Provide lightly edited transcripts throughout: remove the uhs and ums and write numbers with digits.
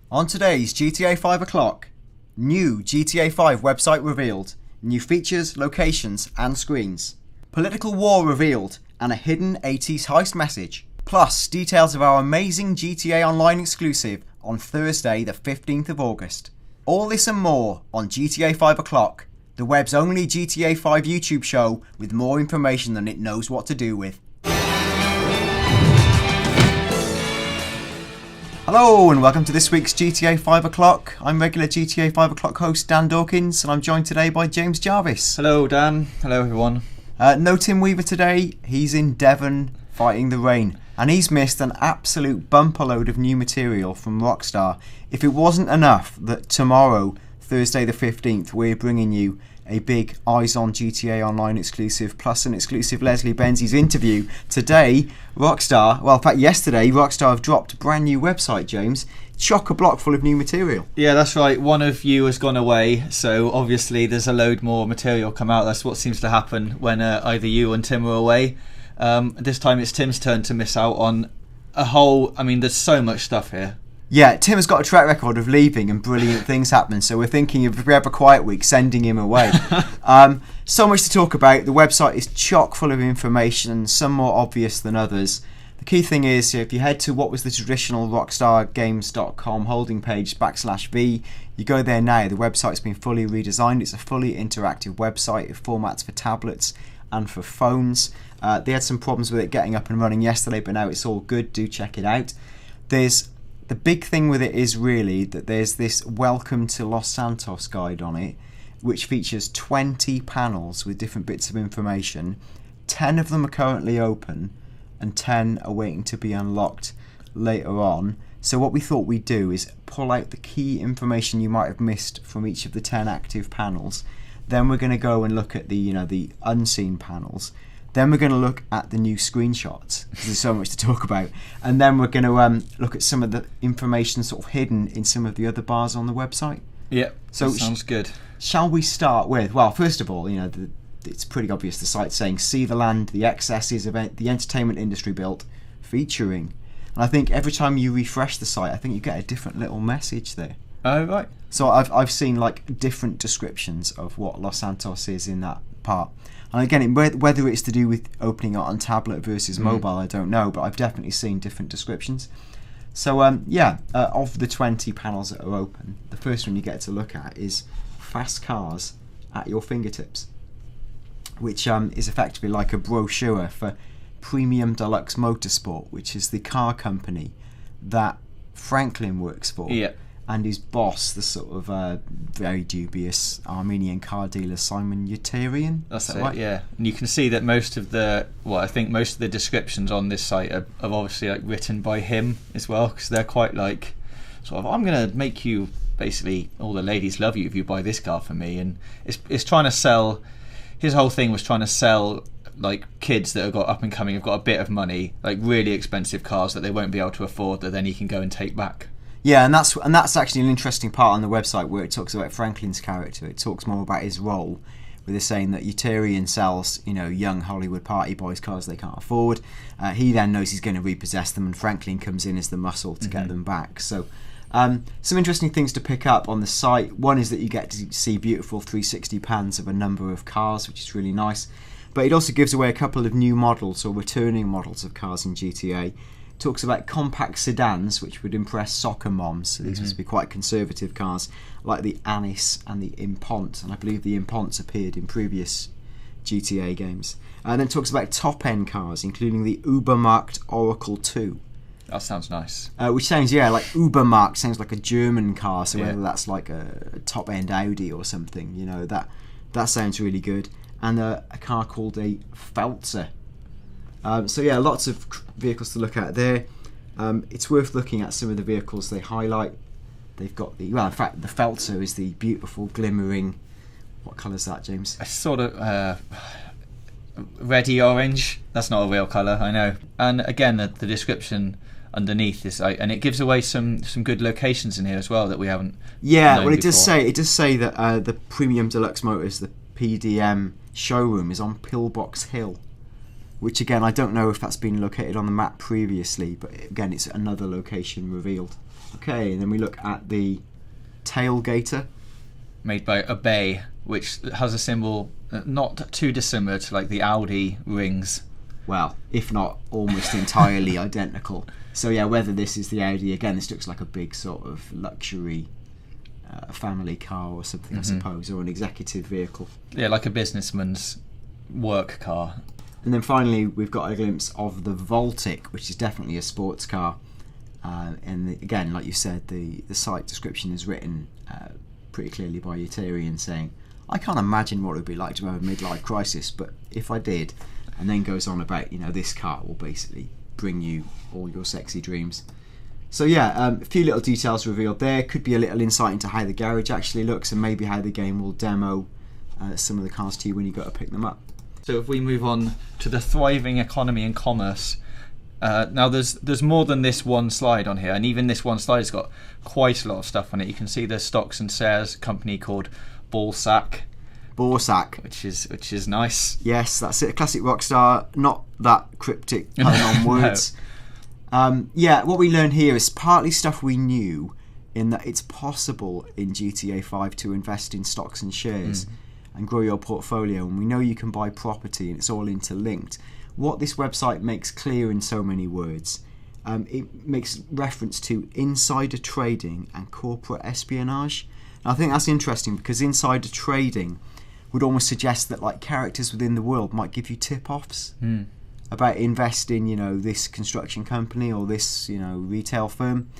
On today's GTA 5 o'clock, new GTA 5 website revealed, new features, locations and screens, political war revealed and a hidden 80s heist message, plus details of our amazing GTA Online exclusive on Thursday the 15th of August. All this and more on GTA 5 o'clock, the web's only GTA 5 YouTube show with more information than it knows what to do with. Hello and welcome to this week's GTA 5 o'clock. I'm regular GTA 5 o'clock host Dan Dawkins and I'm joined today by James Jarvis. Hello Dan, hello everyone. No Tim Weaver today, he's in Devon fighting the rain and he's missed an absolute bumper load of new material from Rockstar. If it wasn't enough that tomorrow, Thursday the 15th, we're bringing you a big Eyes on GTA Online exclusive plus an exclusive Leslie Benzies interview. Today, Rockstar, well in fact yesterday, Rockstar have dropped a brand new website, James. Chock-a-block full of new material. Yeah, that's right. One of you has gone away, so obviously there's a load more material come out. That's what seems to happen when either you and Tim are away. This time it's Tim's turn to miss out on there's so much stuff here. Yeah, Tim has got a track record of leaving and brilliant things happen, so we're thinking if we have a quiet week, sending him away. So much to talk about. The website is chock full of information, some more obvious than others. The key thing is, if you head to what was the traditional rockstargames.com holding page /v, you go there now. The website's been fully redesigned. It's a fully interactive website. It formats for tablets and for phones. They had some problems with it getting up and running yesterday, but now it's all good. Do check it out. The big thing with it is really that there's this Welcome to Los Santos guide on it, which features 20 panels with different bits of information. 10 of them are currently open and 10 are waiting to be unlocked later on. So what we thought we'd do is pull out the key information you might have missed from each of the 10 active panels. Then we're going to go and look at the unseen panels. Then we're going to look at the new screenshots, because there's so much to talk about. And then we're going to look at some of the information sort of hidden in some of the other bars on the website. Yeah, so sounds good. Shall we start with, well, first of all, it's pretty obvious the site's saying, see the land, the excesses of the entertainment industry built, featuring. And I think every time you refresh the site, I think you get a different little message there. Oh, right. So I've seen like different descriptions of what Los Santos is in that part. And again, whether it's to do with opening it on tablet versus mobile, I don't know, but I've definitely seen different descriptions. So of the 20 panels that are open, the first one you get to look at is Fast Cars at Your Fingertips, which is effectively like a brochure for Premium Deluxe Motorsport, which is the car company that Franklin works for. Yeah. And his boss, the sort of very dubious Armenian car dealer Simon Yetarian. That's that it, right? yeah. And you can see that most of the descriptions on this site are obviously like written by him as well, because they're quite like sort of, I'm going to make you, basically, all the ladies love you if you buy this car for me. And it's trying to sell, his whole thing was trying to sell like kids that have got up and coming, have got a bit of money, like really expensive cars that they won't be able to afford, that then he can go and take back. Yeah, and that's actually an interesting part on the website where it talks about Franklin's character. It talks more about his role, where they're saying that Yetarian sells, young Hollywood party boys cars they can't afford. He then knows he's going to repossess them, and Franklin comes in as the muscle to get them back. So, some interesting things to pick up on the site. One is that you get to see beautiful 360 pans of a number of cars, which is really nice. But it also gives away a couple of new models or returning models of cars in GTA. Talks about compact sedans, which would impress soccer moms. So these must be quite conservative cars, like the Anis and the Impont. And I believe the Imponts appeared in previous GTA games. And then talks about top-end cars, including the Uber-marked Oracle 2. That sounds nice. Which sounds, like Uber-marked sounds like a German car. So whether that's like a top-end Audi or something, that sounds really good. And a car called a Feltzer. Lots of vehicles to look at there. It's worth looking at some of the vehicles they highlight. They've got the Feltzer is the beautiful glimmering. What colour is that, James? A sort of reddy orange. That's not a real colour, I know. And again, the description underneath is, and it gives away some good locations in here as well that we haven't. Yeah, well, it before. does say that the Premium Deluxe Motors, the PDM showroom, is on Pillbox Hill. Which again, I don't know if that's been located on the map previously, but again, it's another location revealed. Okay, and then we look at the tailgater. Made by Obey, which has a symbol not too dissimilar to like the Audi rings. Well, if not almost entirely identical. So yeah, whether this is the Audi, again, this looks like a big sort of luxury family car or something, I suppose, or an executive vehicle. Yeah, like a businessman's work car. And then finally, we've got a glimpse of the Voltic, which is definitely a sports car. And again, like you said, the site description is written pretty clearly by Utarian, saying, I can't imagine what it would be like to have a midlife crisis, but if I did, and then goes on about, this car will basically bring you all your sexy dreams. So yeah, a few little details revealed there. Could be a little insight into how the garage actually looks, and maybe how the game will demo some of the cars to you when you go to pick them up. So if we move on to the thriving economy and commerce, now there's more than this one slide on here, and even this one slide has got quite a lot of stuff on it. You can see the stocks and shares company called Borsak, which is nice. Yes, that's it. A classic Rockstar, not that cryptic pun on words. Yeah, what we learn here is partly stuff we knew, in that it's possible in GTA 5 to invest in stocks and shares and grow your portfolio, and we know you can buy property, and it's all interlinked. What this website makes clear in so many words, it makes reference to insider trading and corporate espionage. And I think that's interesting, because insider trading would almost suggest that like characters within the world might give you tip-offs about investing, this construction company or this, retail firm.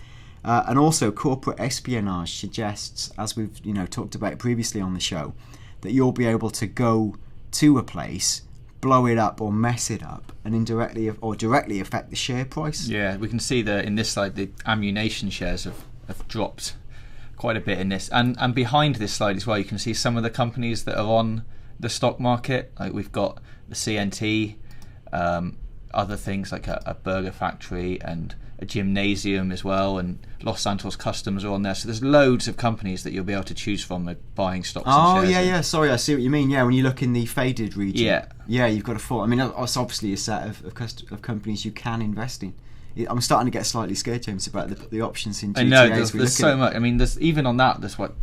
And also corporate espionage suggests, as we've, talked about previously on the show, that you'll be able to go to a place, blow it up or mess it up, and indirectly or directly affect the share price. Yeah, we can see that in this slide the ammunition shares have dropped quite a bit in this, and behind this slide as well you can see some of the companies that are on the stock market. Like we've got the CNT, other things like a burger factory and a gymnasium as well, and Los Santos Customs are on there. So there's loads of companies that you'll be able to choose from buying stocks and shares. Yeah, sorry, I see what you mean. Yeah, when you look in the faded region, you've got a full. I mean, it's obviously a set of companies you can invest in. I'm starting to get slightly scared, James, about the options in GTA. I know, there's so much. I mean, there's even on that, there's what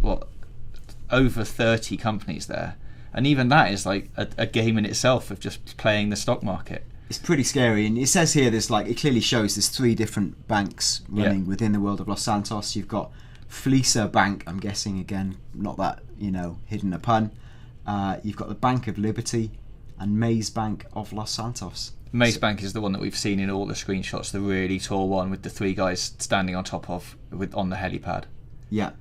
over 30 companies there, and even that is like a game in itself of just playing the stock market. It's pretty scary, and it says here it clearly shows there's 3 different banks running within the world of Los Santos. You've got Fleecer Bank, I'm guessing, again, not that, hidden a pun. You've got the Bank of Liberty and Maze Bank of Los Santos. Maze Bank is the one that we've seen in all the screenshots, the really tall one with the 3 guys standing on top on the helipad. Yeah.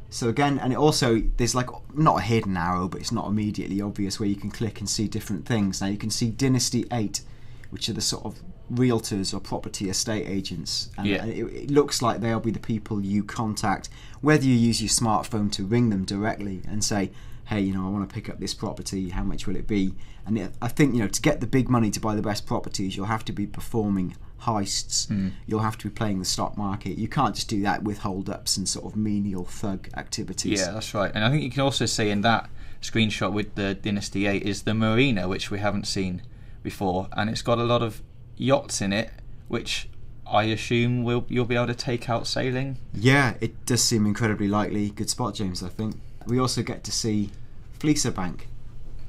So again, and it also, there's like, not a hidden arrow, but it's not immediately obvious, where you can click and see different things. Now you can see Dynasty 8, which are the sort of realtors or property estate agents. And it looks like they'll be the people you contact, whether you use your smartphone to ring them directly and say, hey, I want to pick up this property, how much will it be? And I think, to get the big money to buy the best properties, you'll have to be performing heists. You'll have to be playing the stock market. You can't just do that with hold-ups and sort of menial thug activities. Yeah, that's right. And I think you can also see in that screenshot with the Dynasty 8 is the marina, which we haven't seen before, and it's got a lot of yachts in it, which I assume you'll be able to take out sailing. Yeah, it does seem incredibly likely. Good spot, James, I think. We also get to see Fleecer Bank.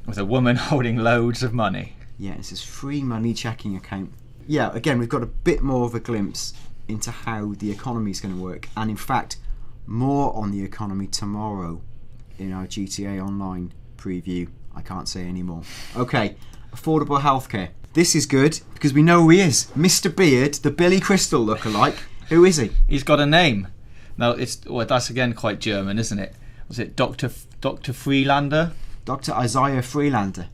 With a woman holding loads of money. Yeah, it says free money checking account. Yeah, again, we've got a bit more of a glimpse into how the economy is going to work, and in fact, more on the economy tomorrow in our GTA Online preview. I can't say any more. Okay, affordable healthcare. This is good, because we know who he is. Mr. Beard, the Billy Crystal lookalike. Who is he? He's got a name. Now, that's again quite German, isn't it? Was it Dr. Freelander? Dr. Isaiah Freelander.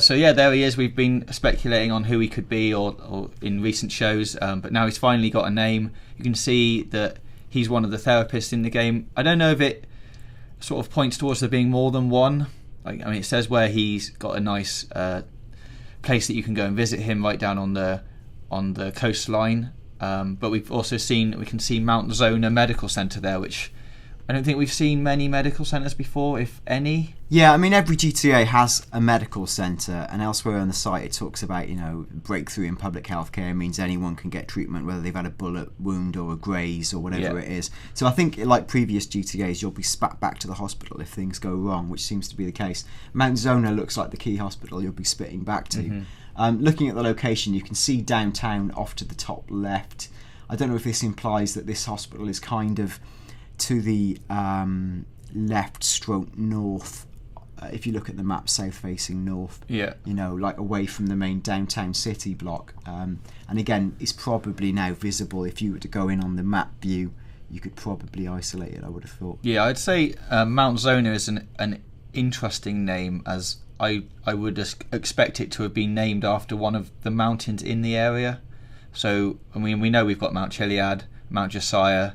So yeah, there he is. We've been speculating on who he could be or in recent shows, but now he's finally got a name. You can see that he's one of the therapists in the game. I don't know if it sort of points towards there being more than one. It says where he's got a nice place that you can go and visit him right down on the coastline. But we've also we can see Mount Zona Medical Centre there, which I don't think we've seen many medical centres before, if any. Yeah, I mean, every GTA has a medical centre, and elsewhere on the site it talks about, breakthrough in public healthcare means anyone can get treatment, whether they've had a bullet wound or a graze or whatever it is. So I think, like previous GTAs, you'll be spat back to the hospital if things go wrong, which seems to be the case. Mount Zona looks like the key hospital you'll be spitting back to. Looking at the location, you can see downtown off to the top left. I don't know if this implies that this hospital is kind of to the left/north. If you look at the map, south facing north, like away from the main downtown city block, and again it's probably now visible. If you were to go in on the map view, you could probably isolate it, I would have thought. I'd say Mount Zona is an interesting name, as I would expect it to have been named after one of the mountains in the area. So I mean, we know we've got Mount Chiliad, Mount Josiah.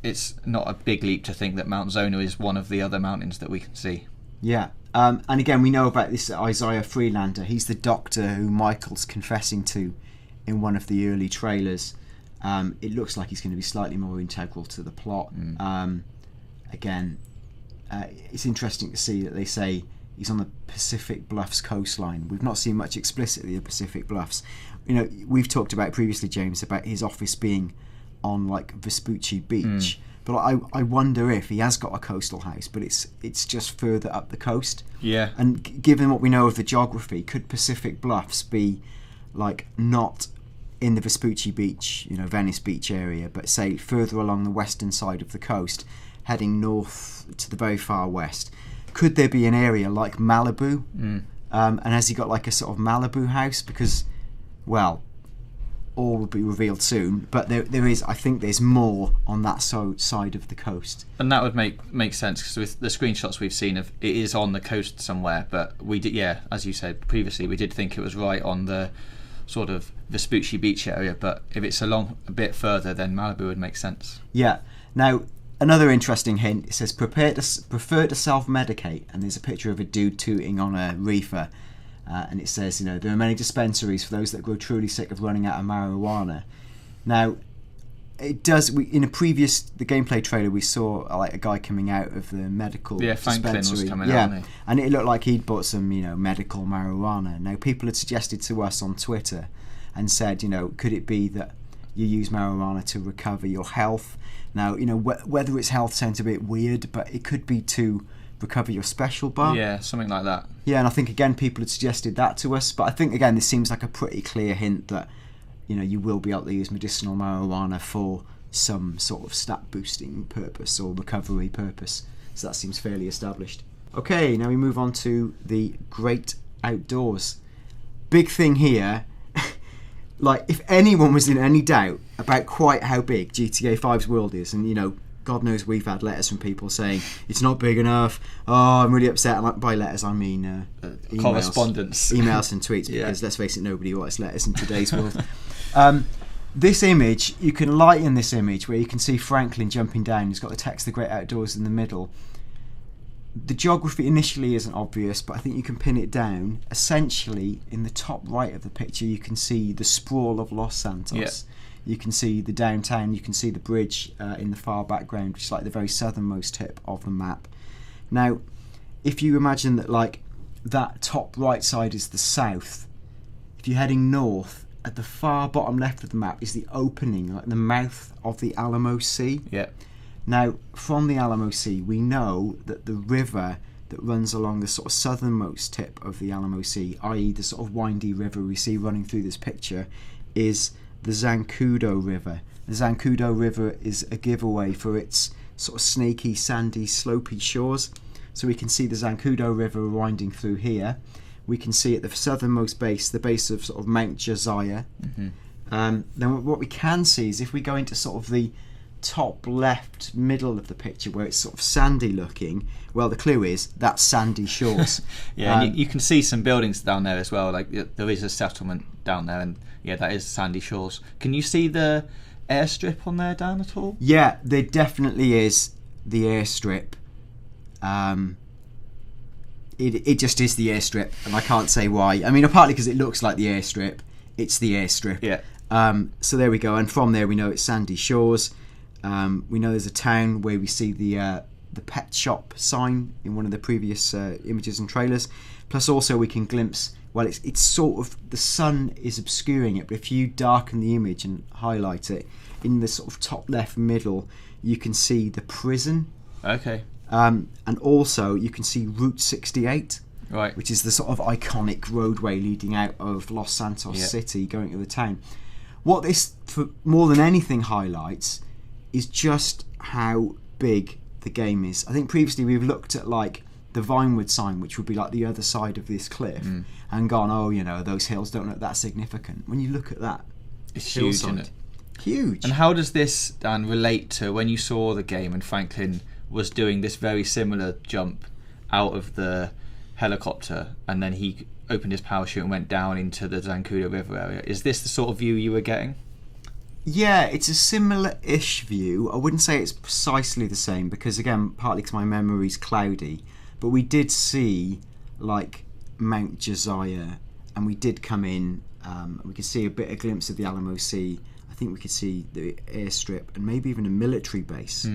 It's not a big leap to think that Mount Zona is one of the other mountains that we can see. Yeah, and again, we know about this Isaiah Freelander. He's the doctor who Michael's confessing to in one of the early trailers. It looks like he's going to be slightly more integral to the plot. Again, it's interesting to see that they say he's on the Pacific Bluffs coastline. We've not seen much explicitly of Pacific Bluffs. We've talked about previously, James, about his office being on like Vespucci Beach, but I wonder if he has got a coastal house, but it's just further up the coast. Yeah. And given what we know of the geography, could Pacific Bluffs be like not in the Vespucci Beach, Venice Beach area, but say further along the western side of the coast, heading north to the very far west? Could there be an area like Malibu? And has he got like a sort of Malibu house? Because, well, all will be revealed soon, but there is, I think there's more on that side of the coast, and that would make sense, because with the screenshots we've seen of it is on the coast somewhere. But we did, as you said previously, we did think it was right on the sort of Vespucci Beach area, but if it's a bit further, then Malibu would make sense. Now another interesting hint, it says prefer to self-medicate, and there's a picture of a dude tooting on a reefer. And it says, there are many dispensaries for those that grow truly sick of running out of marijuana. Now, it does. In the gameplay trailer, we saw like a guy coming out of the medical dispensary. Franklin was coming out, wasn't he? And it looked like he'd bought some, medical marijuana. Now, people had suggested to us on Twitter and said, could it be that you use marijuana to recover your health? Now, whether it's health sounds a bit weird, but it could be to recover your special bar. Yeah, something like that. Yeah, and I think again people had suggested that to us, but I think again this seems like a pretty clear hint that you will be able to use medicinal marijuana for some sort of stat boosting purpose or recovery purpose. So that seems fairly established. Okay, now we move on to the great outdoors. Big thing here. Like, if anyone was in any doubt about quite how big GTA 5's world is, and God knows we've had letters from people saying it's not big enough. Oh, I'm really upset. And by letters, I mean emails, correspondence, emails and tweets. Because let's face it, nobody writes letters in today's world. This image, you can lighten this image where you can see Franklin jumping down. He's got the text "The Great Outdoors" in the middle. The geography initially isn't obvious, but I think you can pin it down. Essentially, in the top right of the picture, you can see the sprawl of Los Santos. Yeah. You can see the downtown, you can see the bridge in the far background, which is like the very southernmost tip of the map. Now, if you imagine that like that top right side is the south, if you're heading north, at the far bottom left of the map is the opening, like the mouth of the Alamo Sea. Yeah. Now, from the Alamo Sea, we know that the river that runs along the sort of southernmost tip of the Alamo Sea, i.e. the sort of windy river we see running through this picture, is the Zancudo River. The Zancudo River is a giveaway for its sort of snaky, sandy, slopey shores. So we can see the Zancudo River winding through here. We can see at the southernmost base, the base of sort of Mount Josiah. Then what we can see is if we go into sort of the top left middle of the picture where it's sort of sandy looking, well, the clue is that's sandy shores. And you can see some buildings down there as well. Like there is a settlement down there, and that is sandy shores. Can you see the airstrip on there, Dan, at all? Yeah, there definitely is the airstrip. It just is the airstrip, and I can't say why. I mean, partly because it looks like the airstrip. It's the airstrip. Yeah. So there we go, and from there we know it's sandy shores. We know there's a town where we see the pet shop sign in one of the previous images and trailers. Plus also we can glimpse, well, it's sort of, the sun is obscuring it, but if you darken the image and highlight it, in the sort of top left middle, you can see the prison. Okay. And also you can see Route 68, right, which is the sort of iconic roadway leading out of Los Santos City going to the town. What this, for more than anything, highlights is just how big the game is. I think previously we've looked at like the Vinewood sign, which would be like the other side of this cliff, and gone, oh, you know, those hills don't look that significant. When you look at that, it's huge, isn't it? Huge. And how does this, Dan, relate to when you saw the game and Franklin was doing this very similar jump out of the helicopter, and then he opened his parachute and went down into the Zancudo River area? Is this the sort of view you were getting? Yeah, it's a similar-ish view. I wouldn't say it's precisely the same because, again, partly because my memory's cloudy, but we did see like Mount Josiah, and we did come in. We could see a bit of glimpse of the Alamo Sea. I think we could see the airstrip and maybe even a military base,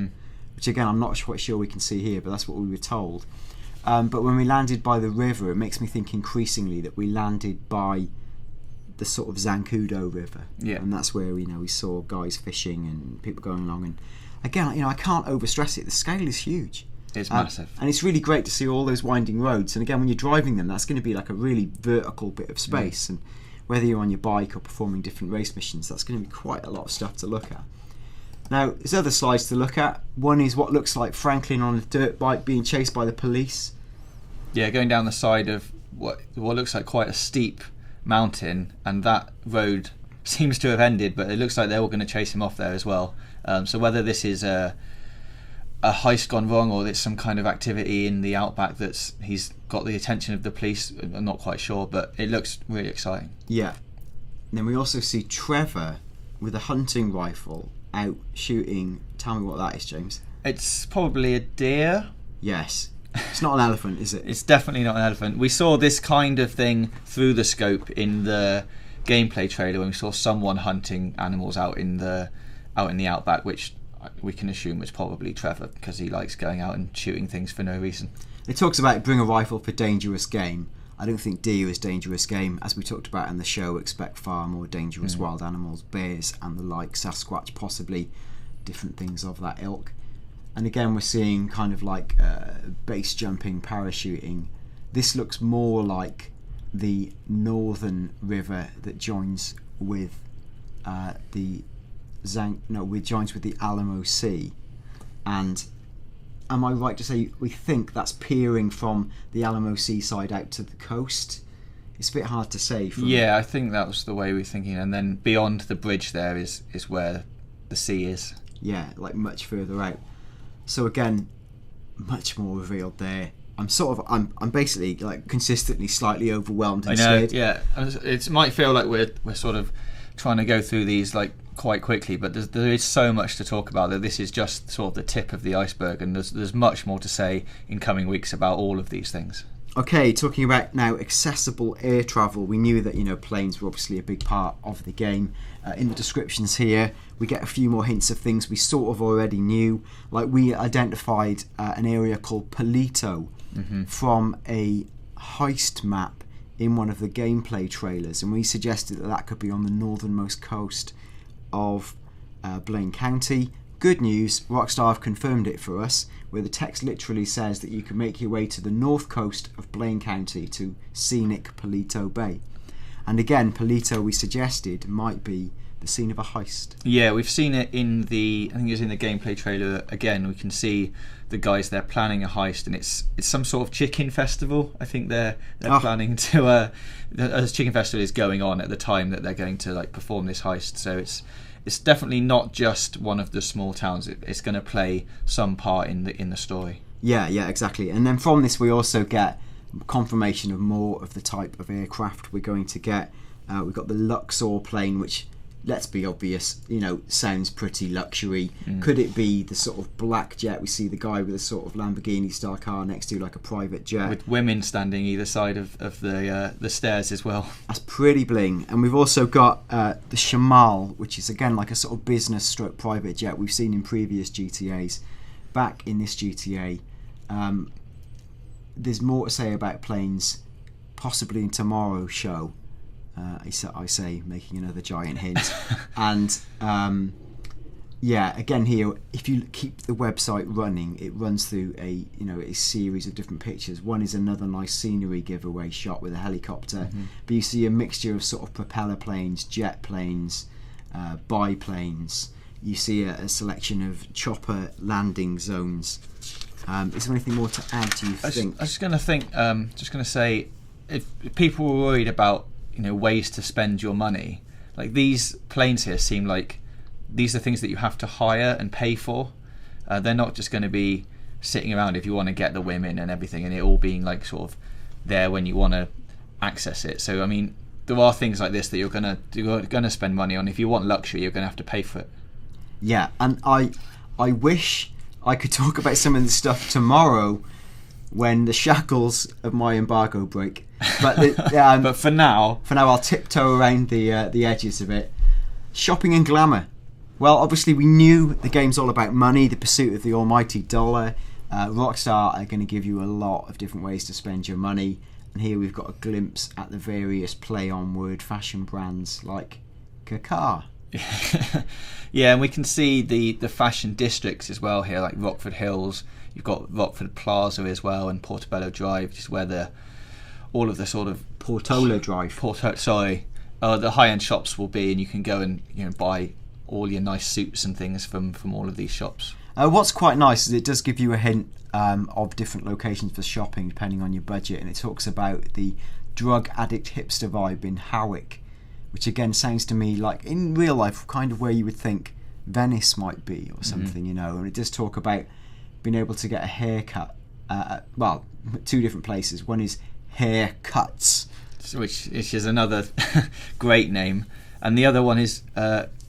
which again I'm not quite sure we can see here, but that's what we were told. But when we landed by the river, it makes me think increasingly that we landed by the sort of Zancudo River, and that's where we saw guys fishing and people going along. And again, I can't overstress it. The scale is huge. It's massive, and it's really great to see all those winding roads. And again, when you're driving them, that's going to be like a really vertical bit of space. And whether you're on your bike or performing different race missions, that's going to be quite a lot of stuff to look at. Now, there's other slides to look at. One is what looks like Franklin on a dirt bike being chased by the police. Yeah, going down the side of what looks like quite a steep mountain, and that road seems to have ended, but it looks like they're all going to chase him off there as well. So whether this is a heist gone wrong or it's some kind of activity in the outback that's he's got the attention of the police, I'm not quite sure, but it looks really exciting. Yeah. And then we also see Trevor with a hunting rifle out shooting. Tell me what that is, James. It's probably a deer. Yes. It's not an elephant, is it? It's definitely not an elephant. We saw this kind of thing through the scope in the gameplay trailer when we saw someone hunting animals out in the outback, which we can assume was probably Trevor because he likes going out and shooting things for no reason. It talks about bring a rifle for dangerous game. I don't think deer is dangerous game. As we talked about in the show, expect far more dangerous wild animals, bears and the like, Sasquatch possibly, different things of that ilk. And again, we're seeing kind of like base jumping, parachuting. This looks more like the northern river that joins with joins with the Alamo Sea. And am I right to say we think that's peering from the Alamo Sea side out to the coast? It's a bit hard to say. Yeah, I think that was the way we're thinking. And then beyond the bridge there is where the sea is. Yeah, like much further out. So again, much more revealed there. I'm basically like consistently slightly overwhelmed and scared. Yeah. It might feel like we're sort of trying to go through these like quite quickly, but there is so much to talk about that this is just sort of the tip of the iceberg, and there's much more to say in coming weeks about all of these things. Okay, talking about now accessible air travel. We knew that planes were obviously a big part of the game. In the descriptions here, we get a few more hints of things we sort of already knew. Like we identified an area called Palito from a heist map in one of the gameplay trailers, and we suggested that could be on the northernmost coast of Blaine County. Good news, Rockstar have confirmed it for us, where the text literally says that you can make your way to the north coast of Blaine County to scenic Palito Bay. And again, Palito, we suggested, might be the scene of a heist. Yeah, we've seen it in I think it was in the gameplay trailer. Again, we can see the guys there planning a heist, and it's some sort of chicken festival. I think they're planning to. A chicken festival is going on at the time that they're going to like perform this heist. So it's definitely not just one of the small towns. It's going to play some part in the story. Yeah, exactly. And then from this, we also get confirmation of more of the type of aircraft we're going to get. We've got the Luxor plane, which let's be obvious, sounds pretty luxury. Could it be the sort of black jet? We see the guy with a sort of Lamborghini style car next to like a private jet. With women standing either side of the stairs as well. That's pretty bling. And we've also got the Shamal, which is again like a sort of business stroke private jet we've seen in previous GTAs. Back in this GTA, there's more to say about planes, possibly in tomorrow's show. I say, making another giant hint. And again here, if you keep the website running, it runs through a series of different pictures. One is another nice scenery giveaway shot with a helicopter, but you see a mixture of sort of propeller planes, jet planes, biplanes. You see a selection of chopper landing zones. Is there anything more to add, do you think? I was just going to say, if people were worried about ways to spend your money, like these planes here seem like these are things that you have to hire and pay for. They're not just going to be sitting around if you want to get the women and everything, and it all being like sort of there when you want to access it. So I mean, there are things like this that you're gonna spend money on. If you want luxury, you're going to have to pay for it. Yeah, and I wish I could talk about some of this stuff tomorrow when the shackles of my embargo break. But but for now I'll tiptoe around the edges of it. Shopping and glamour. Well, obviously we knew the game's all about money, the pursuit of the almighty dollar. Rockstar are going to give you a lot of different ways to spend your money, and here we've got a glimpse at the various play-on-word fashion brands like Kakar. Yeah, and we can see the fashion districts as well here, like Rockford Hills. You've got Rockford Plaza as well, and Portobello Drive, which is where all of the sort of Portola Drive. The high-end shops will be, and you can go and buy all your nice suits and things from all of these shops. What's quite nice is it does give you a hint of different locations for shopping depending on your budget, and it talks about the drug addict hipster vibe in Hawick, which again sounds to me like in real life kind of where you would think Venice might be or something, and it does talk about being able to get a haircut. Well, two different places. One is Haircuts, which is another great name, and the other one is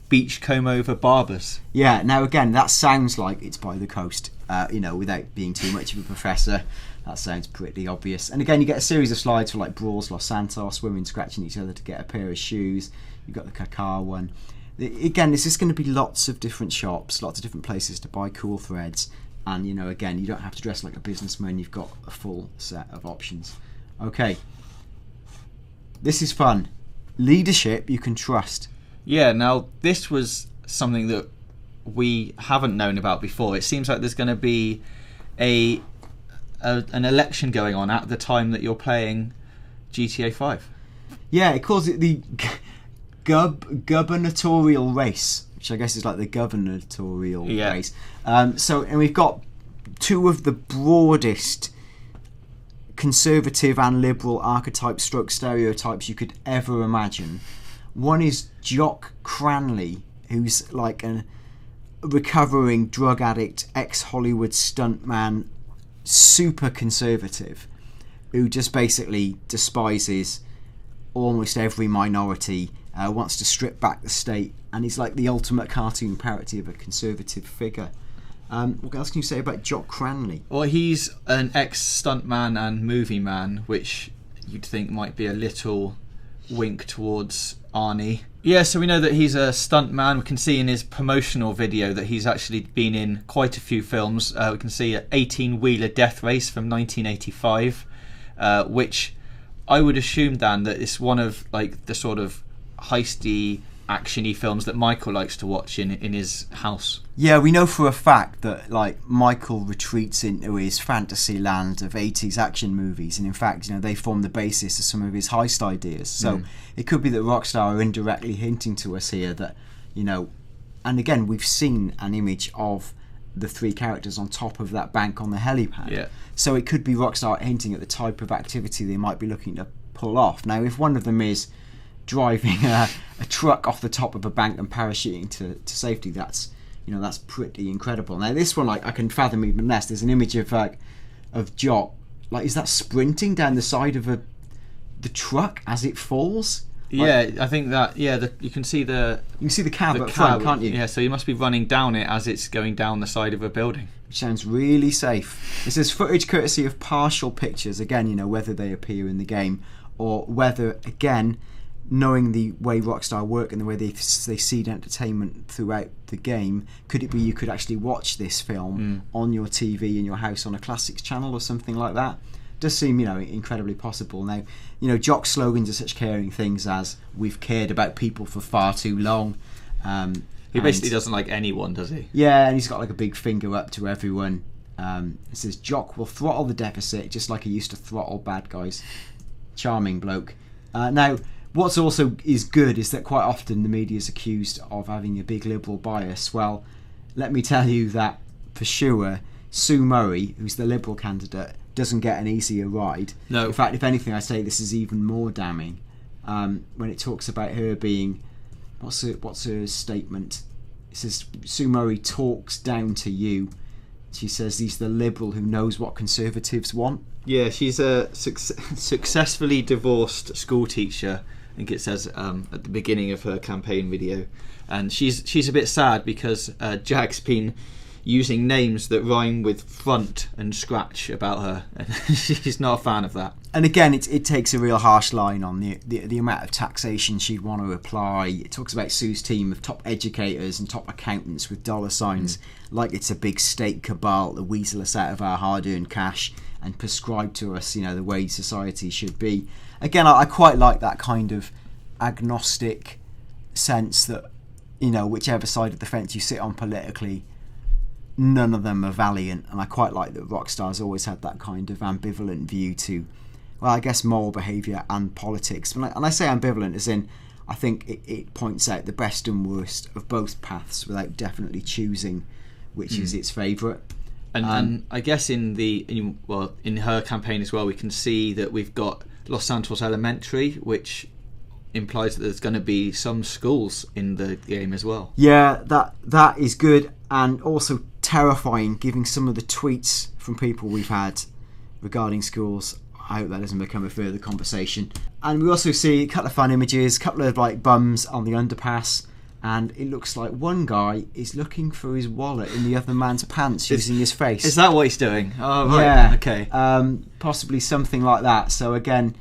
Beachcombe Barbers. Yeah, now again, that sounds like it's by the coast, without being too much of a professor. That sounds pretty obvious. And again, you get a series of slides for like Brawls Los Santos, women scratching each other to get a pair of shoes. You've got the Kakar one. Again, this is going to be lots of different shops, lots of different places to buy cool threads. And, again, you don't have to dress like a businessman. You've got a full set of options. Okay. This is fun. Leadership you can trust. Yeah, now this was something that we haven't known about before. It seems like there's going to be an election going on at the time that you're playing GTA 5. Yeah, it calls it the gubernatorial race, which I guess is like the gubernatorial race. And we've got two of the broadest conservative and liberal archetypes stroke stereotypes you could ever imagine. One is Jock Cranley, who's like a recovering drug addict, ex-Hollywood stuntman, super conservative, who just basically despises almost every minority, wants to strip back the state, and he's like the ultimate cartoon parody of a conservative figure. What else can you say about Jock Cranley? Well, he's an ex-stuntman and movie man, which you'd think might be a little wink towards Arnie. Yeah, so we know that he's a stuntman. We can see in his promotional video that he's actually been in quite a few films. We can see an 18-wheeler death race from 1985, which I would assume, Dan, that it's one of like the sort of heisty, actiony films that Michael likes to watch in his house. Yeah, we know for a fact that like Michael retreats into his fantasy land of 80s action movies, and in fact, they form the basis of some of his heist ideas. So it could be that Rockstar are indirectly hinting to us here that, and again, we've seen an image of the three characters on top of that bank on the helipad. Yeah. So it could be Rockstar hinting at the type of activity they might be looking to pull off. Now, if one of them is driving a truck off the top of a bank and parachuting to safety, that's pretty incredible. Now this one, like, I can fathom even less. There's an image of Jock, like, is that sprinting down the side of the truck as it falls? Yeah, I think that. Yeah, you can see the cab up front, can't you? Yeah, so you must be running down it as it's going down the side of a building. Which sounds really safe. It says footage courtesy of partial pictures. Again, whether they appear in the game or whether, again, knowing the way Rockstar work and the way they seed entertainment throughout the game, could it be you could actually watch this film on your TV in your house on a classics channel or something like that? Does seem, incredibly possible. Now, Jock's slogans are such caring things as "We've cared about people for far too long." He basically doesn't like anyone, does he? Yeah, and he's got like a big finger up to everyone. It says Jock will throttle the deficit just like he used to throttle bad guys. Charming bloke. Now, what's also is good is that quite often the media is accused of having a big liberal bias. Well, let me tell you that for sure, Sue Murray, who's the liberal candidate, doesn't get an easier ride. No. In fact, if anything, I say this is even more damning when it talks about her being. What's her statement? It says Sue Murray talks down to you. She says he's the liberal who knows what conservatives want. Yeah, she's a successfully divorced school teacher. I think it says at the beginning of her campaign video, and she's a bit sad because Jack's been using names that rhyme with front and scratch about her, and she's not a fan of that. And again, it takes a real harsh line on the amount of taxation she'd want to apply. It talks about Sue's team of top educators and top accountants with dollar signs, like it's a big state cabal that weasel us out of our hard-earned cash and prescribe to us, the way society should be. Again, I quite like that kind of agnostic sense that, whichever side of the fence you sit on politically, none of them are valiant, and I quite like that Rockstar's always had that kind of ambivalent view to, well, I guess moral behaviour and politics. And I say ambivalent as in, I think it points out the best and worst of both paths without definitely choosing which is its favourite. And I guess in her campaign as well, we can see that we've got Los Santos Elementary, which implies that there's going to be some schools in the game as well. Yeah, that is good, and also terrifying, given some of the tweets from people we've had regarding schools. I hope that doesn't become a further conversation. And we also see a couple of fun images, a couple of like bums on the underpass, and it looks like one guy is looking for his wallet in the other man's pants using his face. Is that what he's doing? Oh, right. Yeah. Okay. Possibly something like that. So again,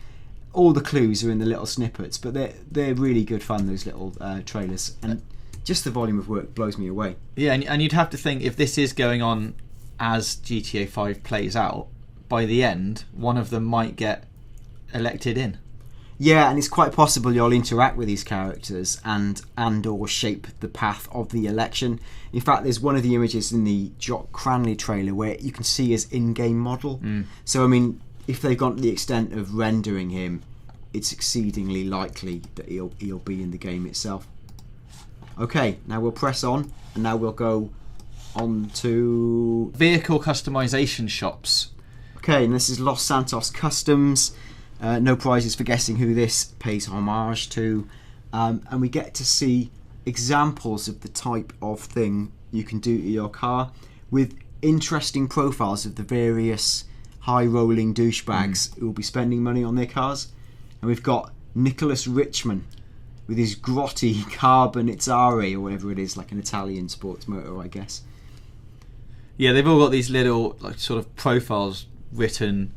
all the clues are in the little snippets, but they're really good fun, those little trailers, and just the volume of work blows me away. Yeah, and you'd have to think, if this is going on as GTA 5 plays out, by the end, one of them might get elected in. Yeah, and it's quite possible you'll interact with these characters and or shape the path of the election. In fact, there's one of the images in the Jock Cranley trailer where you can see his in-game model. So, I mean, if they've gone to the extent of rendering him, it's exceedingly likely that he'll be in the game itself. Okay, now we'll press on, and now we'll go on to vehicle customization shops. Okay, and this is Los Santos Customs. No prizes for guessing who this pays homage to. And we get to see examples of the type of thing you can do to your car with interesting profiles of the various high-rolling douchebags who will be spending money on their cars. And we've got Nicholas Richman with his grotty carbon Itzari, or whatever it is, like an Italian sports motor, I guess. Yeah, they've all got these little like sort of profiles written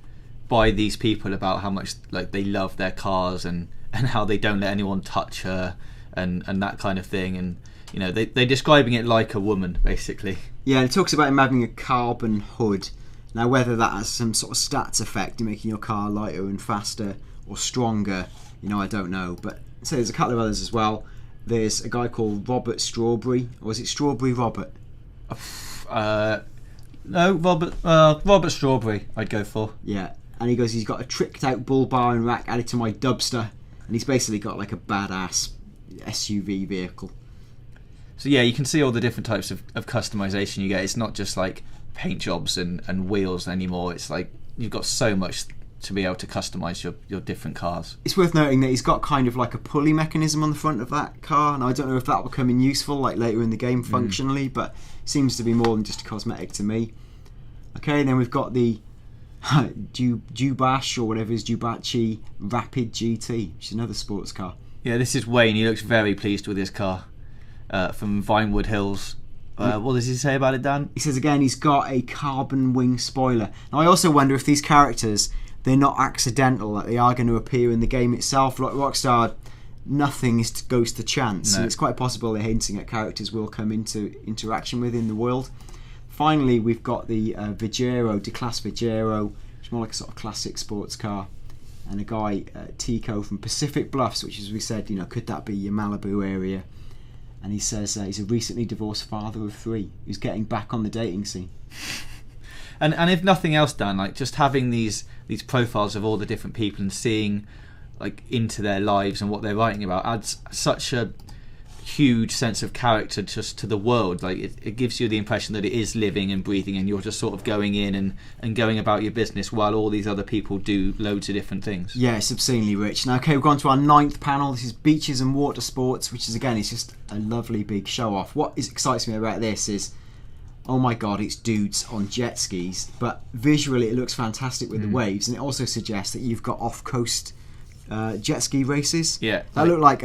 by these people about how much like they love their cars and how they don't let anyone touch her and that kind of thing, and they're describing it like a woman basically. Yeah, and it talks about him having a carbon hood. Now whether that has some sort of stats effect in making your car lighter and faster or stronger, I don't know. But so there's a couple of others as well. There's a guy called Robert Strawberry, or is it Strawberry Robert? No, Robert Strawberry I'd go for. Yeah, and he goes, he's got a tricked out bull bar and rack added to my dubster, and he's basically got like a badass SUV vehicle. So yeah, you can see all the different types of customization you get. It's not just like paint jobs and wheels anymore. It's like you've got so much to be able to customise your different cars. It's worth noting that he's got kind of like a pulley mechanism on the front of that car, and I don't know if that will come in useful like later in the game functionally, but seems to be more than just a cosmetic to me. Okay, then we've got the Jubash or whatever it is, Jubachi Rapid GT, which is another sports car. Yeah, this is Wayne. He looks very pleased with his car from Vinewood Hills. What does he say about it, Dan? He says again he's got a carbon wing spoiler. Now I also wonder if these characters, they're not accidental, like they are going to appear in the game itself. Like Rockstar, nothing goes to chance. No. And it's quite possible they're hinting at characters will come into interaction with in the world. Finally, we've got the Vigero, D-Class Vigero, which is more like a sort of classic sports car. And a guy, Tico from Pacific Bluffs, which, as we said, could that be your Malibu area? And he says he's a recently divorced father of 3 who's getting back on the dating scene. And if nothing else, Dan, like just having these profiles of all the different people and seeing like into their lives and what they're writing about adds such a huge sense of character just to the world. Like it gives you the impression that it is living and breathing, and you're just sort of going in and going about your business while all these other people do loads of different things. Yeah, it's obscenely rich. Now, okay, we've gone to our 9th panel. This is Beaches and Water Sports, which is, again, it's just a lovely big show off. What excites me about this is, oh my god, it's dudes on jet skis, but visually it looks fantastic with the waves, and it also suggests that you've got off-coast jet ski races. Yeah, that look like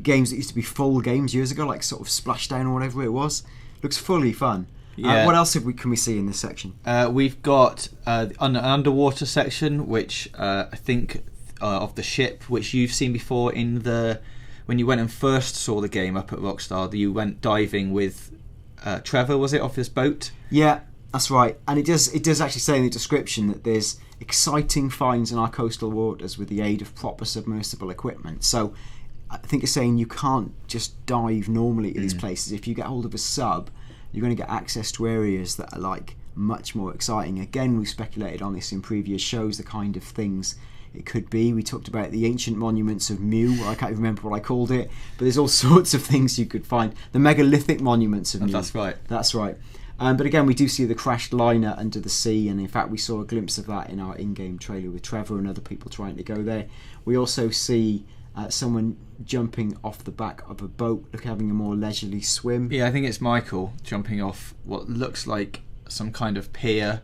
games that used to be full games years ago, like sort of Splashdown or whatever it was. Looks fully fun. Yeah. What else can we see in this section? We've got an underwater section, which I think of the ship, which you've seen before when you went and first saw the game up at Rockstar. You went diving with Trevor, was it, off this boat? Yeah, that's right. And it does actually say in the description that there's exciting finds in our coastal waters with the aid of proper submersible equipment. So I think it's saying you can't just dive normally to these places. If you get hold of a sub, you're going to get access to areas that are like much more exciting. Again, we've speculated on this in previous shows, the kind of things it could be. We talked about the ancient monuments of Mu. I can't remember what I called it, but there's all sorts of things you could find. The megalithic monuments of Mu. That's right. That's right. But again, we do see the crashed liner under the sea, and in fact we saw a glimpse of that in our in-game trailer with Trevor and other people trying to go there. We also see someone jumping off the back of a boat, having a more leisurely swim. Yeah, I think it's Michael jumping off what looks like some kind of pier,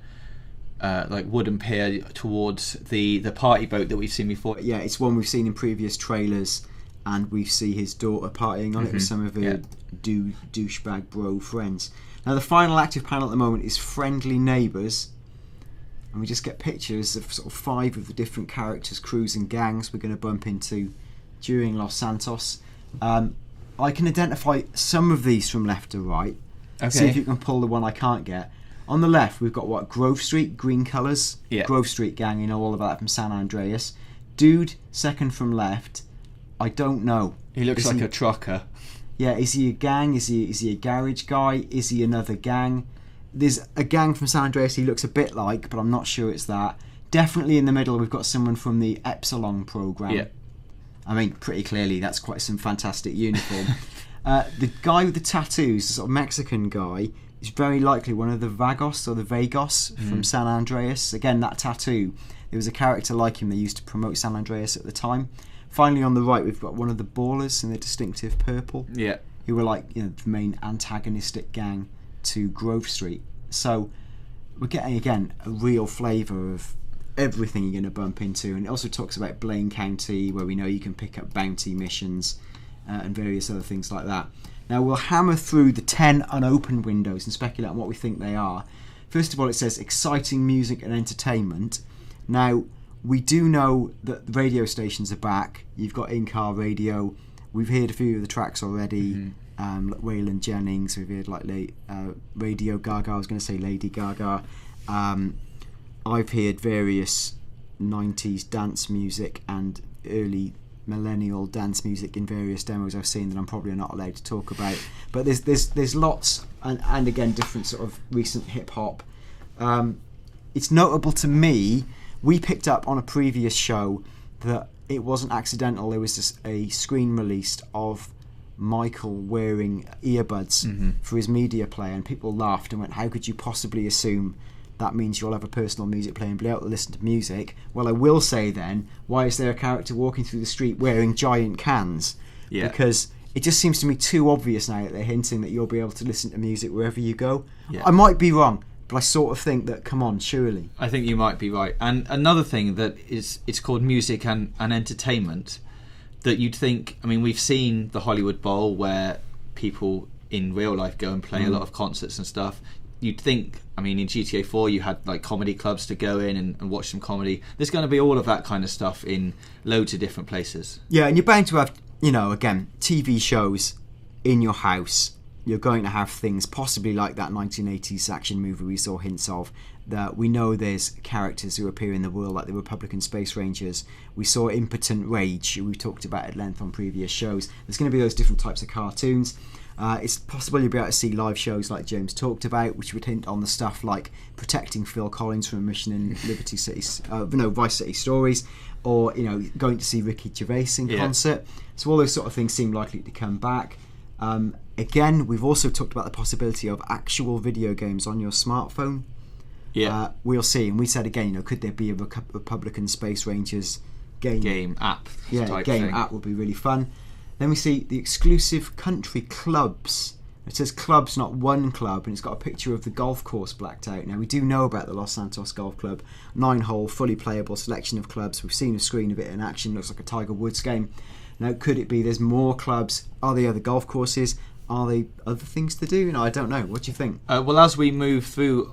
like wooden pier, towards the party boat that we've seen before. Yeah, it's one we've seen in previous trailers, and we see his daughter partying on it with some of her douchebag bro friends. Now, the final active panel at the moment is Friendly Neighbours, and we just get pictures of sort of 5 of the different characters, crews and gangs we're going to bump into during Los Santos. I can identify some of these from left to right. Okay. See if you can pull the one I can't get. On the left, we've got Grove Street, green colours. Yeah. Grove Street gang, you know all about that from San Andreas. Dude, second from left, I don't know. He looks like a trucker. Yeah, is he a gang? Is he a garage guy? Is he another gang? There's a gang from San Andreas he looks a bit like, but I'm not sure it's that. Definitely in the middle, we've got someone from the Epsilon program. Yeah. I mean, pretty clearly, that's quite some fantastic uniform. The guy with the tattoos, the sort of Mexican guy, is very likely one of the Vagos or the Vagos from San Andreas. Again, that tattoo, there was a character like him they used to promote San Andreas at the time. Finally, on the right, we've got one of the Ballers in the distinctive purple. Yeah. Who were like the main antagonistic gang to Grove Street. So we're getting, again, a real flavour of everything you're going to bump into. And it also talks about Blaine County, where we know you can pick up bounty missions and various other things like that. Now, we'll hammer through the 10 unopened windows and speculate on what we think they are. First of all, it says exciting music and entertainment. Now, we do know that the radio stations are back. You've got in-car radio. We've heard a few of the tracks already. Like Waylon Jennings. We've heard like Radio Gaga. I was going to say Lady Gaga. I've heard various 90s dance music and early millennial dance music in various demos I've seen that I'm probably not allowed to talk about. But there's lots, and again, different sort of recent hip-hop. It's notable to me, we picked up on a previous show that it wasn't accidental. There was a screen released of Michael wearing earbuds for his media player, and people laughed and went, how could you possibly assume that means you'll have a personal music player and be able to listen to music? Well, I will say then, why is there a character walking through the street wearing giant cans? Yeah. Because it just seems to me too obvious now that they're hinting that you'll be able to listen to music wherever you go. Yeah. I might be wrong, but I sort of think that, come on, surely. I think you might be right. And another thing that is, it's called music and entertainment. that you'd think. I mean, we've seen the Hollywood Bowl where people in real life go and play a lot of concerts and stuff. You'd think, I mean, in GTA 4 you had like comedy clubs to go in and watch some comedy. There's going to be all of that kind of stuff in loads of different places. Yeah, and you're bound to have, again, TV shows in your house. You're going to have things possibly like that 1980s action movie we saw hints of. That we know there's characters who appear in the world like the Republican Space Rangers. We saw Impotent Rage, who we've talked about at length on previous shows. There's going to be those different types of cartoons. It's possible you'll be able to see live shows like James talked about, which would hint on the stuff like protecting Phil Collins from a mission in Vice City Stories, or going to see Ricky Gervais in concert. So all those sort of things seem likely to come back. Again, we've also talked about the possibility of actual video games on your smartphone. Yeah, we'll see. And we said again, could there be a Republican Space Rangers game app? App would be really fun. Then we see the exclusive country clubs. It says clubs, not one club, and it's got a picture of the golf course blacked out. Now, we do know about the Los Santos Golf Club, 9-hole, fully playable selection of clubs. We've seen a screen of it in action. Looks like a Tiger Woods game. Now, could it be there's more clubs? Are there other golf courses? Are they other things to do? I don't know. What do you think? Well, as we move through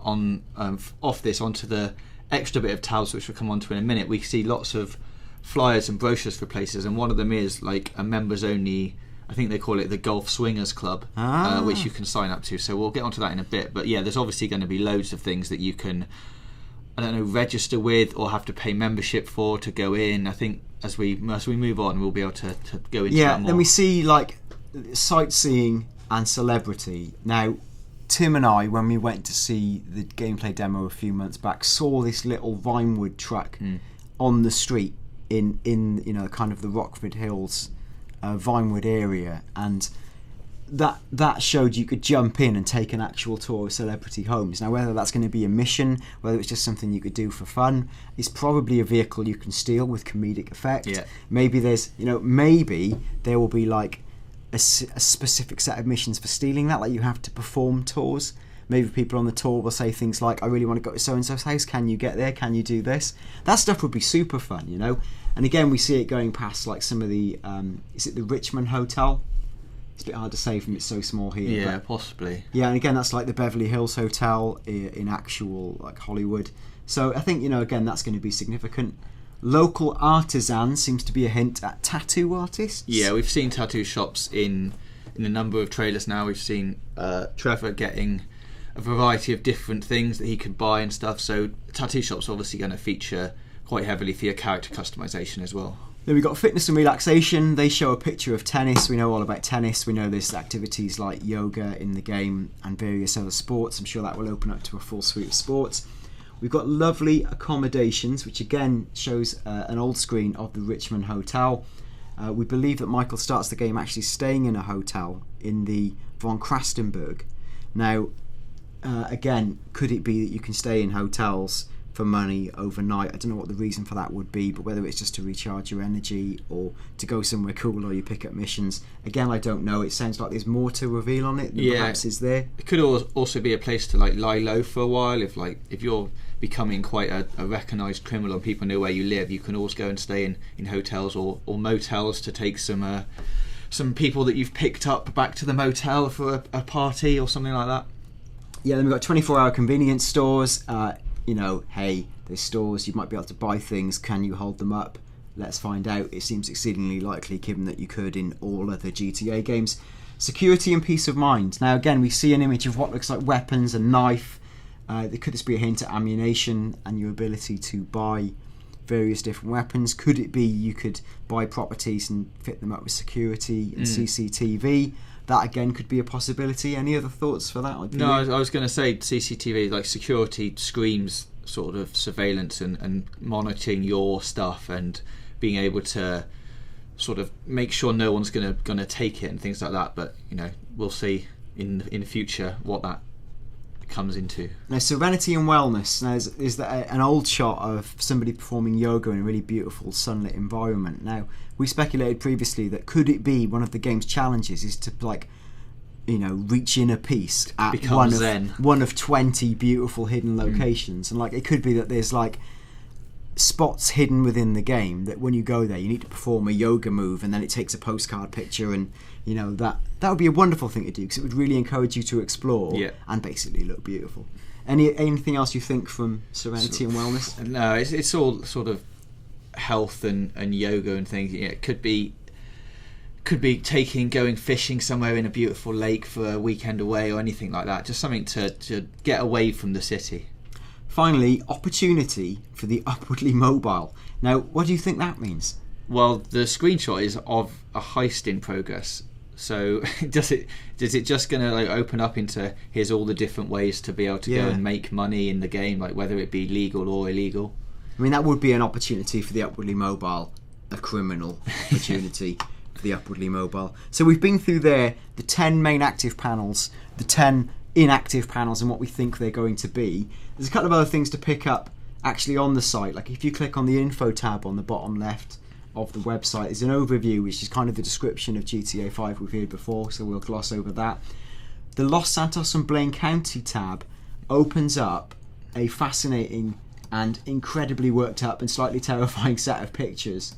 off this onto the extra bit of tabs, which we'll come on to in a minute, we see lots of flyers and brochures for places, and one of them is like a members only, I think they call it the Golf Swingers Club, which you can sign up to. So we'll get onto that in a bit. But yeah, there's obviously going to be loads of things that you can, register with or have to pay membership for to go in. I think as we move on, we'll be able to go into that more. Then we see like sightseeing and celebrity. Now, Tim and I, when we went to see the gameplay demo a few months back, saw this little Vinewood truck on the street in kind of the Rockford Hills, Vinewood area, and that showed you could jump in and take an actual tour of celebrity homes. Now, whether that's going to be a mission, whether it's just something you could do for fun, it's probably a vehicle you can steal with comedic effect. Yeah. Maybe there's, maybe there will be like a specific set of missions for stealing that, like you have to perform tours. Maybe people on the tour will say things like, I really want to go to so-and-so's house, can you get there, can you do this? That stuff would be super fun, And again, we see it going past like some of the, is it the Richmond Hotel? It's a bit hard to say from it's so small here. Yeah, possibly. Yeah, and again, that's like the Beverly Hills Hotel in actual like Hollywood. So I think, again, that's going to be significant. Local artisans seems to be a hint at tattoo artists. Yeah, we've seen tattoo shops in a number of trailers now. We've seen Trevor getting a variety of different things that he could buy and stuff. So tattoo shops obviously going to feature quite heavily for your character customization as well. Then we've got fitness and relaxation. They show a picture of tennis. We know all about tennis. We know there's activities like yoga in the game and various other sports. I'm sure that will open up to a full suite of sports. We've got lovely accommodations, which again shows an old screen of the Richmond Hotel. We believe that Michael starts the game actually staying in a hotel in the Von Krastenburg. Now, again, could it be that you can stay in hotels for money overnight? I don't know what the reason for that would be, but whether it's just to recharge your energy or to go somewhere cool or you pick up missions. Again, I don't know. It sounds like there's more to reveal on it than perhaps is there. It could also be a place to like lie low for a while. If you're becoming quite a recognised criminal and people know where you live, you can always go and stay in hotels or motels to take some people that you've picked up back to the motel for a party or something like that. Yeah, then we've got 24-hour convenience stores. Hey, there's stores, you might be able to buy things. Can you hold them up? Let's find out. It seems exceedingly likely, given that you could in all other GTA games. Security and peace of mind. Now, again, we see an image of what looks like weapons, a knife. Could this be a hint at ammunition and your ability to buy various different weapons? Could it be you could buy properties and fit them up with security and CCTV? That again could be a possibility. Any other thoughts for that? No, I was going to say CCTV, like security screens, sort of surveillance and monitoring your stuff and being able to sort of make sure no one's going to take it and things like that. But we'll see in the future what that comes into. Now, serenity and wellness. Now, is that an old shot of somebody performing yoga in a really beautiful sunlit environment? Now, we speculated previously that could it be one of the game's challenges is to reach inner peace at one of 20 beautiful hidden locations, and like it could be that there's like spots hidden within the game that when you go there you need to perform a yoga move, and then it takes a postcard picture, and you know that would be a wonderful thing to do because it would really encourage you to explore and basically look beautiful. Anything else you think from Serenity and Wellness? No, it's all sort of health and yoga and things. Yeah, it could be going fishing somewhere in a beautiful lake for a weekend away or anything like that. Just something to get away from the city. Finally, opportunity for the upwardly mobile. Now, what do you think that means? Well, the screenshot is of a heist in progress. So is it just going to like open up into here's all the different ways to be able to go and make money in the game, like whether it be legal or illegal? I mean, that would be an opportunity for the upwardly mobile, a criminal opportunity for the upwardly mobile. So we've been through there the 10 main active panels, the 10 inactive panels, and what we think they're going to be. There's a couple of other things to pick up actually on the site. Like if you click on the info tab on the bottom left of the website, there's an overview which is kind of the description of GTA 5 we've heard before, so we'll gloss over that. The Los Santos and Blaine County tab opens up a fascinating and incredibly worked up and slightly terrifying set of pictures,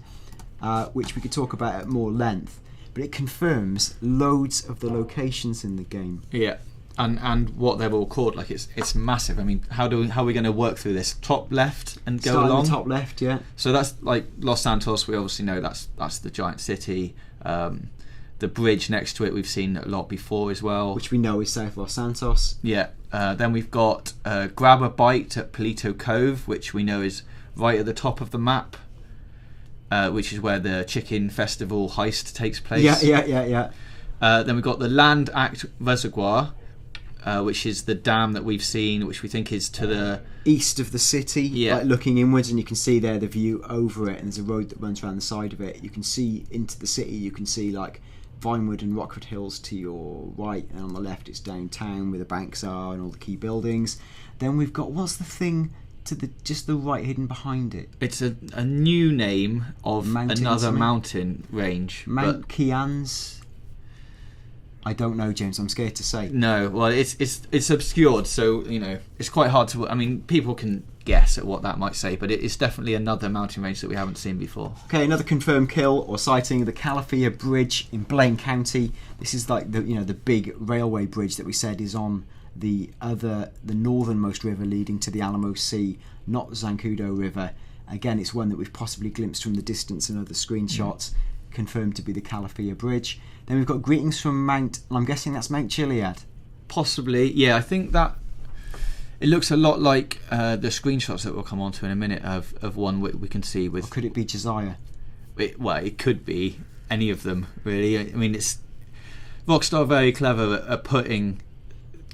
which we could talk about at more length, but it confirms loads of the locations in the game. Yeah. And what they're all called, like it's massive. I mean, how are we going to work through this? Top left and go Starting along. The top left, yeah. So that's like Los Santos. We obviously know that's the giant city. The bridge next to it we've seen a lot before as well, which we know is South Los Santos. Yeah. Then we've got Grab a Bite at Palito Cove, which we know is right at the top of the map, which is where the Chicken Festival heist takes place. Yeah. Then we've got the Land Act Reservoir, which is the dam that we've seen, which we think is to the east of the city, like looking inwards, and you can see there the view over it, and there's a road that runs around the side of it. You can see into the city. You can see like Vinewood and Rockford Hills to your right, and on the left it's downtown where the banks are and all the key buildings. Then we've got, what's the thing to the just the right hidden behind it? It's a new name of another mountain range. Mount Keans. I don't know, James. I'm scared to say. No, well, it's obscured, so you know it's quite hard to. I mean, people can guess at what that might say, but it's definitely another mountain range that we haven't seen before. Okay, another confirmed kill or sighting: the Calafia Bridge in Blaine County. This is like the big railway bridge that we said is on the northernmost river leading to the Alamo Sea, not the Zancudo River. Again, it's one that we've possibly glimpsed from the distance in other screenshots. Confirmed to be the Calafia Bridge. Then we've got greetings from Mount, and I'm guessing that's Mount Chiliad. Possibly, yeah. I think that it looks a lot like the screenshots that we'll come on to in a minute of one we can see with. Or could it be Josiah? It could be any of them, really. I mean, it's Rockstar very clever at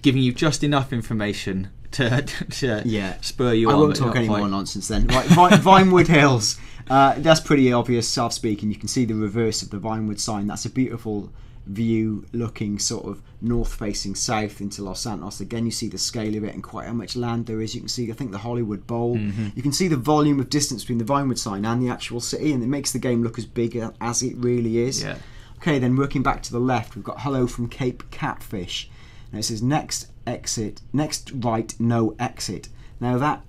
giving you just enough information to spur you on. I won't talk any more nonsense then. Right, Vinewood Hills. That's pretty obvious self-speaking. You can see the reverse of the Vinewood sign. That's a beautiful view looking sort of north-facing south into Los Santos. Again, you see the scale of it and quite how much land there is. You can see, I think, the Hollywood Bowl. Mm-hmm. You can see the volume of distance between the Vinewood sign and the actual city, and it makes the game look as big as it really is. Yeah. Okay, then working back to the left, we've got hello from Cape Catfish. Now it says next right, no exit. Now that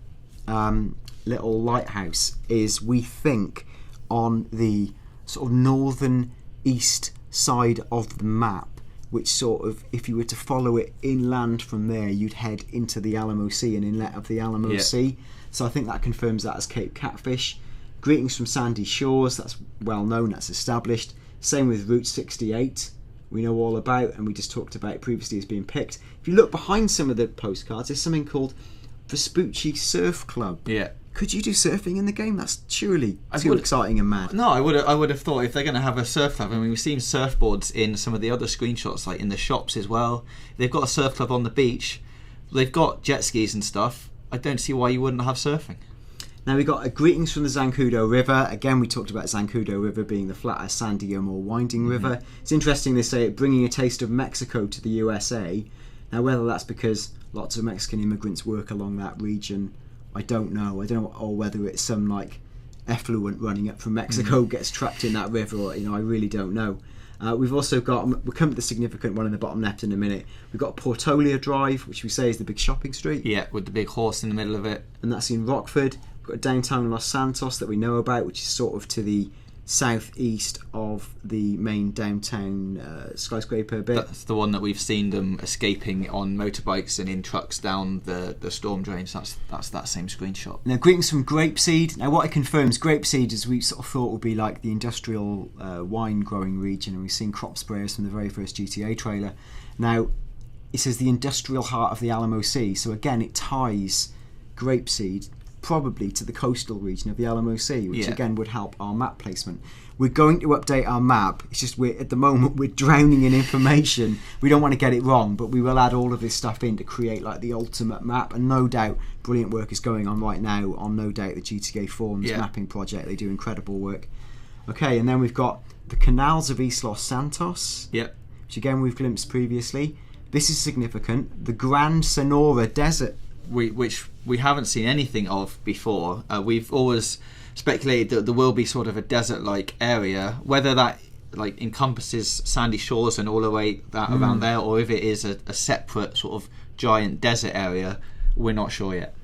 little lighthouse is, we think, on the sort of northern east side of the map, which sort of, if you were to follow it inland from there, you'd head into the Alamo Sea and inlet of the Alamo Sea. So I think that confirms that as Cape Catfish. Greetings from Sandy Shores, that's well known, that's established. Same with Route 68, we know all about, and we just talked about it previously as being picked. If you look behind some of the postcards, there's something called Vespucci Surf Club. Yeah. Could you do surfing in the game? That's surely too exciting and mad. No, I would have thought if they're going to have a surf club. I mean, we've seen surfboards in some of the other screenshots, like in the shops as well. They've got a surf club on the beach. They've got jet skis and stuff. I don't see why you wouldn't have surfing. Now we got greetings from the Zancudo River. Again, we talked about Zancudo River being the flatter, sandier, more winding river. It's interesting they say it bringing a taste of Mexico to the USA. Now whether that's because lots of Mexican immigrants work along that region, I don't know, or whether it's some like effluent running up from Mexico gets trapped in that river, or I really don't know. We've also got, we'll come to the significant one in the bottom left in a minute. We've got Portolia Drive, which we say is the big shopping street. Yeah, with the big horse in the middle of it. And that's in Rockford. We've got downtown Los Santos that we know about, which is sort of to the southeast of the main downtown skyscraper bit. That's the one that we've seen them escaping on motorbikes and in trucks down the storm drains. That's that same screenshot. Now, greetings from Grapeseed. Now, what it confirms, Grapeseed, as we sort of thought would be like the industrial wine growing region, and we've seen crop sprayers from the very first GTA trailer. Now, it says the industrial heart of the Alamo Sea, so again, it ties Grapeseed probably to the coastal region of the Alamo Sea, which again would help our map placement. We're going to update our map. It's just at the moment we're drowning in information. We don't want to get it wrong, but we will add all of this stuff in to create like the ultimate map. And no doubt, brilliant work is going on right now on no doubt the GTA Forums mapping project. They do incredible work. Okay, and then we've got the canals of East Los Santos. Yep. Which again we've glimpsed previously. This is significant. The Grand Sonora Desert. Which we haven't seen anything of before. We've always speculated that there will be sort of a desert-like area, whether that like encompasses sandy shores and all the way that around there, or if it is a separate sort of giant desert area, we're not sure yet.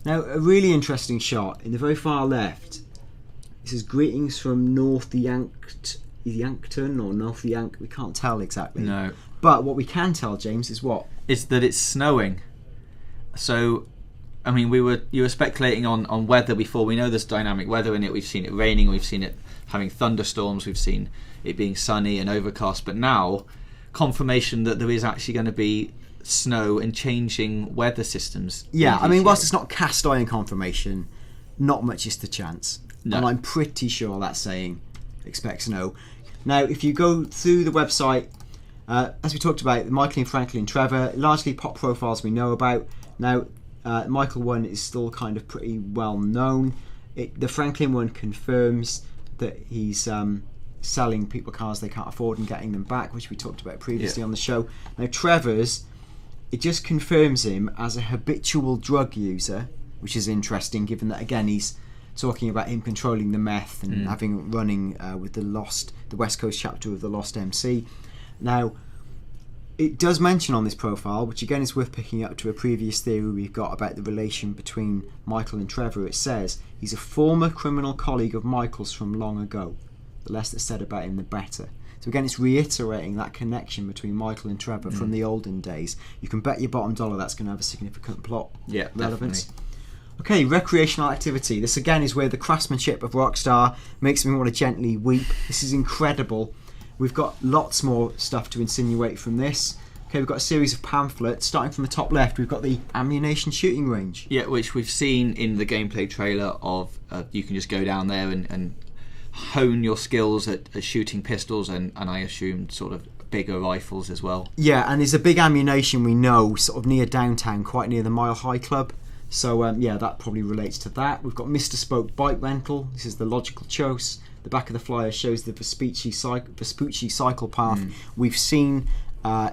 Now, a really interesting shot in the very far left. It says greetings from North Yankton or North Yank. We can't tell exactly. No. But what we can tell, James, is what? Is that it's snowing. So, I mean, you were speculating on weather before. We know there's dynamic weather in it. We've seen it raining. We've seen it having thunderstorms. We've seen it being sunny and overcast. But now, confirmation that there is actually going to be snow and changing weather systems. Yeah, I mean, whilst it's not cast iron confirmation, not much is the chance. No. And I'm pretty sure that's saying expect snow. Now, if you go through the website, as we talked about, Michael and Franklin Trevor, largely pop profiles we know about. Now, Michael one is still kind of pretty well known. The Franklin one confirms that he's selling people cars they can't afford and getting them back, which we talked about previously on the show. Now, Trevor's, it just confirms him as a habitual drug user, which is interesting given that, again, he's talking about him controlling the meth and running with the West Coast chapter of the Lost MC. Now, it does mention on this profile, which again is worth picking up to a previous theory we've got about the relation between Michael and Trevor. It says he's a former criminal colleague of Michael's from long ago. The less that's said about him, the better. So again, it's reiterating that connection between Michael and Trevor from the olden days. You can bet your bottom dollar that's going to have a significant plot relevance. Definitely. Okay, recreational activity. This again is where the craftsmanship of Rockstar makes me want to gently weep. This is incredible. We've got lots more stuff to insinuate from this. Okay, we've got a series of pamphlets. Starting from the top left, we've got the ammunition shooting range. Yeah, which we've seen in the gameplay trailer of you can just go down there and hone your skills at shooting pistols and I assume sort of bigger rifles as well. Yeah, and there's a big ammunition we know sort of near downtown, quite near the Mile High Club. So that probably relates to that. We've got Mr. Spoke bike rental. This is the logical choice. The back of the flyer shows the Vespucci cycle path. We've seen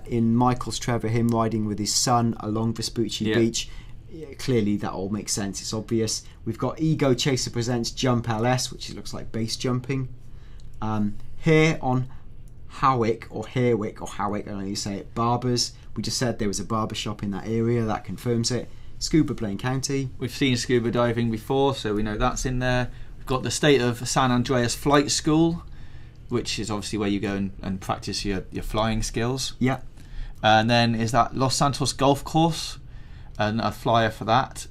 in Michael's Trevor him riding with his son along Vespucci Beach. Yeah, clearly that all makes sense. It's obvious. We've got Ego Chaser presents Jump LS, which looks like base jumping. Here on Howick or Harewick or Howick, I don't know how you say it. Barbers. We just said there was a barber shop in that area. That confirms it. Scuba Blaine County. We've seen scuba diving before, so we know that's in there. Got the State of San Andreas Flight School, which is obviously where you go and practice your flying skills. Yeah. And then is that Los Santos Golf Course, and a flyer for that,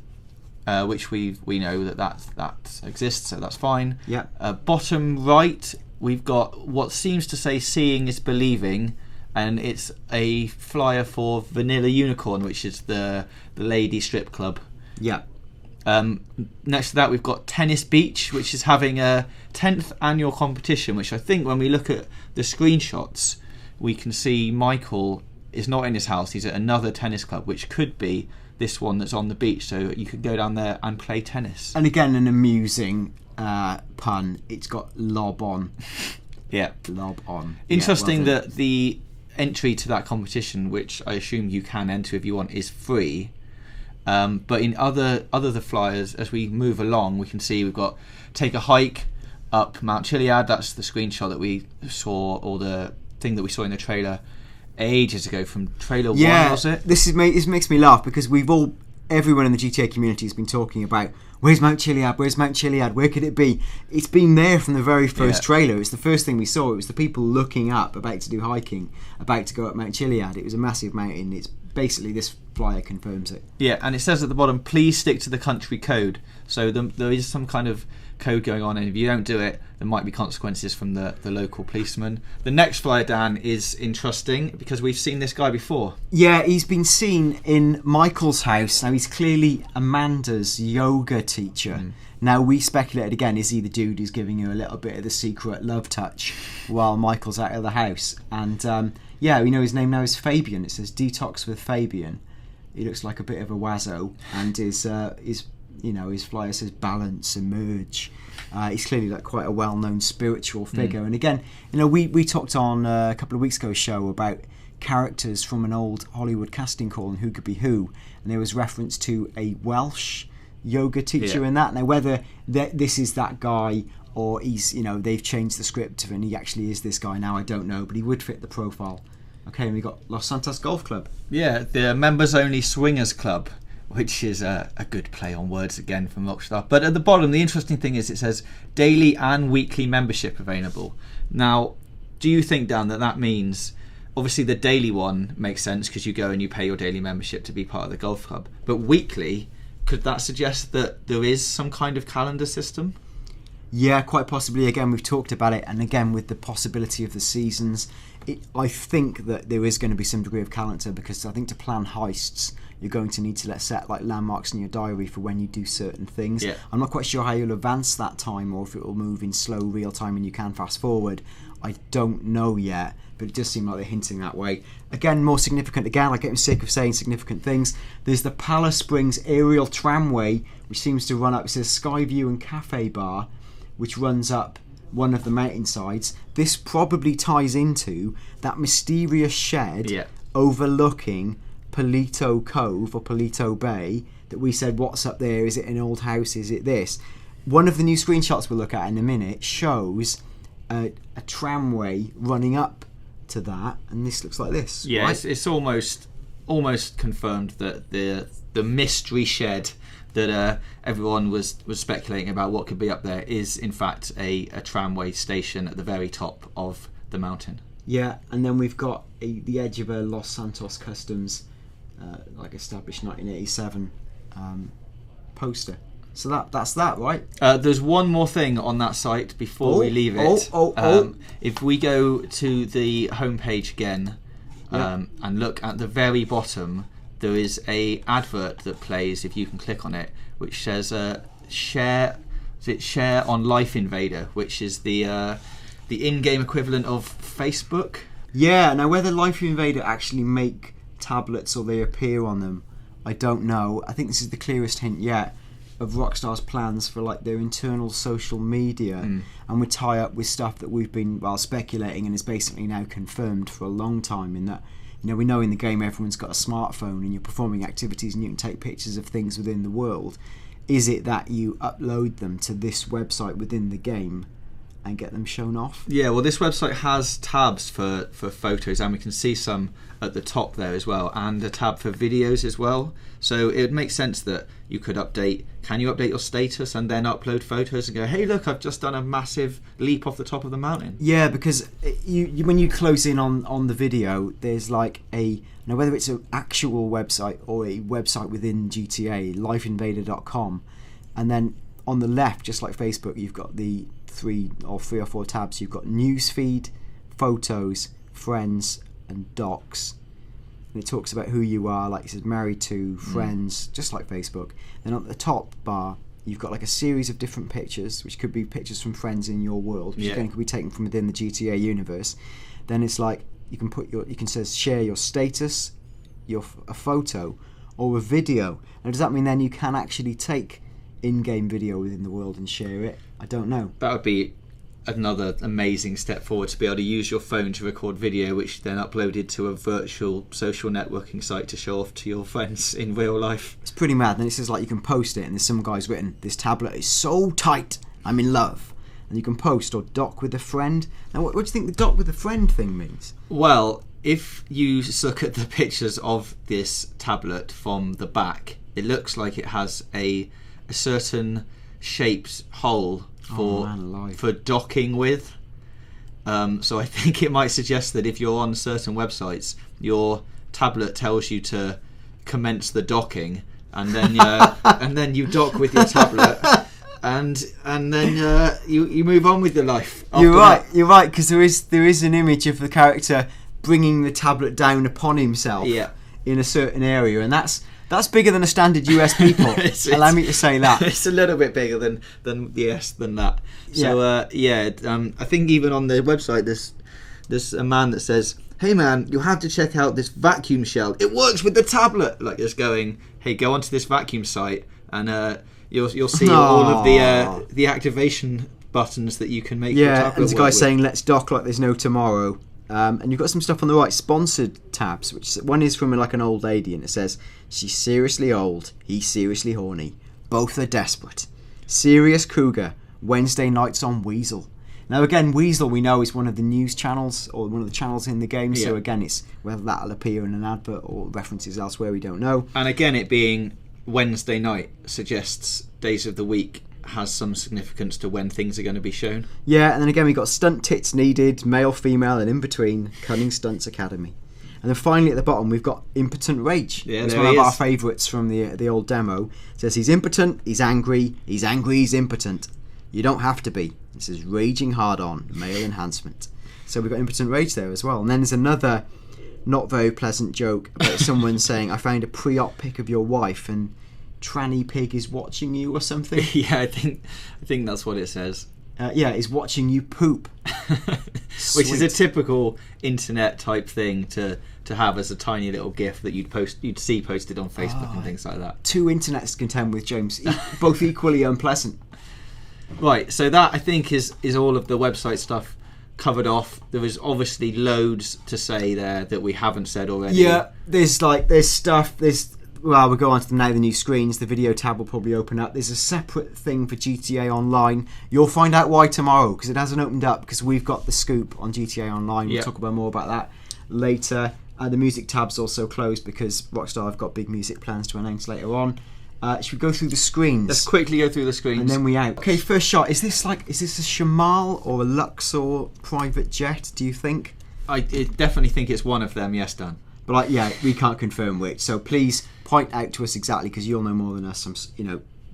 which we know that exists, so that's fine. Yeah. Bottom right, we've got what seems to say "Seeing is Believing," and it's a flyer for Vanilla Unicorn, which is the lady strip club. Yeah. Next to that, we've got Tennis Beach, which is having a 10th annual competition, which I think when we look at the screenshots, we can see Michael is not in his house. He's at another tennis club, which could be this one that's on the beach. So you could go down there and play tennis. And again, an amusing pun. It's got lob on. Yeah. Lob on. Interesting that the entry to that competition, which I assume you can enter if you want, is free. But in other the flyers, as we move along, we can see we've got take a hike up Mount Chiliad. That's the screenshot that we saw, or the thing that we saw in the trailer ages ago from trailer 1, was it? This makes me laugh because we've all everyone in the GTA community has been talking about, where's Mount Chiliad? Where's Mount Chiliad? Where could it be? It's been there from the very first trailer. It's the first thing we saw. It was the people looking up, about to do hiking, about to go up Mount Chiliad. It was a massive mountain. It's basically, this flyer confirms it. Yeah, and it says at the bottom, please stick to the country code. So there is some kind of code going on, and if you don't do it, there might be consequences from the local policeman. The next flyer, Dan, is interesting because we've seen this guy before. Yeah, he's been seen in Michael's house. Now, he's clearly Amanda's yoga teacher. Now, we speculated again, is he the dude who's giving you a little bit of the secret love touch while Michael's out of the house? And yeah, we know his name now is Fabian. It says Detox with Fabian. He looks like a bit of a wazzo, and his flyer says balance, emerge. He's clearly like quite a well-known spiritual figure. And again, we talked on a couple of weeks ago show about characters from an old Hollywood casting call and Who Could Be Who, and there was reference to a Welsh yoga teacher in that. Now, whether this is that guy or he's, they've changed the script and he actually is this guy now, I don't know, but he would fit the profile. Okay, and we got Los Santos Golf Club. Yeah, the members-only swingers club, which is a good play on words again from Rockstar. But at the bottom, the interesting thing is it says daily and weekly membership available. Now, do you think, Dan, that means, obviously the daily one makes sense because you go and you pay your daily membership to be part of the golf club. But weekly, could that suggest that there is some kind of calendar system? Yeah, quite possibly. Again, we've talked about it, and again with the possibility of the seasons, I think that there is going to be some degree of calendar, because I think to plan heists, you're going to need to set like landmarks in your diary for when you do certain things. Yeah. I'm not quite sure how you'll advance that time, or if it will move in slow real time and you can fast forward. I don't know yet, but it does seem like they're hinting that way. Again, more significant, again, like getting sick of saying significant things, there's the Palace Springs aerial tramway, which seems to run up, it says Skyview and Cafe Bar, which runs up one of the mountainsides. This probably ties into that mysterious shed overlooking Palito Cove or Palito Bay that we said, what's up there? Is it an old house? Is it this? One of the new screenshots we'll look at in a minute shows a tramway running up to that, and this looks like this. Yeah, right? it's almost confirmed that the mystery shed that everyone was speculating about what could be up there is in fact a tramway station at the very top of the mountain. Yeah, and then we've got the edge of a Los Santos Customs like established 1987 poster. So that's that, right? There's one more thing on that site before we leave it. If we go to the homepage again and look at the very bottom, there is a advert that plays, if you can click on it, which says share on Life Invader, which is the in-game equivalent of Facebook. Yeah, now whether Life Invader actually make tablets or they appear on them, I don't know. I think this is the clearest hint yet of Rockstar's plans for like their internal social media, and would tie up with stuff that we've been speculating and is basically now confirmed for a long time, in that we know in the game everyone's got a smartphone and you're performing activities and you can take pictures of things within the world. Is it that you upload them to this website within the game and get them shown off? Yeah, well, this website has tabs for photos, and we can see some at the top there as well, and a tab for videos as well. So it would make sense that you could update. Can you update your status and then upload photos and go, hey, look, I've just done a massive leap off the top of the mountain? Yeah, because you when you close in on the video, there's like now whether it's an actual website or a website within GTA, lifeinvader.com, and then on the left, just like Facebook, you've got the three or four tabs. You've got newsfeed, photos, friends, and docs. And it talks about who you are, like it says married to, friends, just like Facebook. Then at the top bar, you've got like a series of different pictures, which could be pictures from friends in your world, which again could be taken from within the GTA universe. Then it's like you can says share your status, a photo, or a video. And does that mean then you can actually take in-game video within the world and share it? I don't know. That would be another amazing step forward, to be able to use your phone to record video, which then uploaded to a virtual social networking site to show off to your friends in real life. It's pretty mad. Then it says like you can post it, and there's some guy's written, this tablet is so tight, I'm in love. And you can post or dock with a friend. Now what do you think the dock with a friend thing means? Well, if you look at the pictures of this tablet from the back, it looks like it has a certain shaped hole for docking with. So I think it might suggest that if you're on certain websites, your tablet tells you to commence the docking, and then and then you dock with your tablet, and then you move on with your life. You're right, because there is an image of the character bringing the tablet down upon himself in a certain area, and that's bigger than a standard USB port. Allow me to say that. It's a little bit bigger than that. So I think even on the website there's a man that says, "Hey man, you'll have to check out this vacuum shell. It works with the tablet." Like it's going, "Hey, go onto this vacuum site and you'll see all of the activation buttons that you can make your tablet work and there's a guy with." saying, "Let's dock like there's no tomorrow." And you've got some stuff on the right, sponsored tabs, which one is from like an old lady, and it says, "She's seriously old, he's seriously horny. Both are desperate. Serious Cougar, Wednesday nights on Weasel." Now again, Weasel we know is one of the news channels, or one of the channels in the game, so again it's whether that'll appear in an advert or references elsewhere, we don't know. And again, it being Wednesday night suggests days of the week has some significance to when things are going to be shown. Yeah, and then again we've got stunt tits needed, male, female, and in between, Cunning Stunts Academy. And then finally at the bottom we've got Impotent Rage. Yeah, it's one of our favourites from the old demo. It says he's impotent, he's angry, he's impotent. You don't have to be. It says raging hard on, male enhancement. So we've got Impotent Rage there as well. And then there's another not very pleasant joke about someone saying, "I found a pre-op pic of your wife and tranny pig is watching you," or something. Yeah, I think that's what it says. Is watching you poop. Which is a typical internet type thing to have as a tiny little GIF that you'd see posted on Facebook and things like that. Two internets contend with James, both equally unpleasant. Right, so that I think is all of the website stuff covered off. There is obviously loads to say there that we haven't said already. Yeah, there's stuff. We'll go on to now the new screens. The video tab will probably open up. There's a separate thing for GTA Online. You'll find out why tomorrow, because it hasn't opened up, because we've got the scoop on GTA Online. We'll talk about more about that later. The music tab's also closed because Rockstar have got big music plans to announce later on. Should we go through the screens? Let's quickly go through the screens. And then we out. Okay, first shot. Is this a Shamal or a Luxor private jet, do you think? I definitely think it's one of them, yes, Dan. But we can't confirm which. So please point out to us exactly, because you'll know more than us.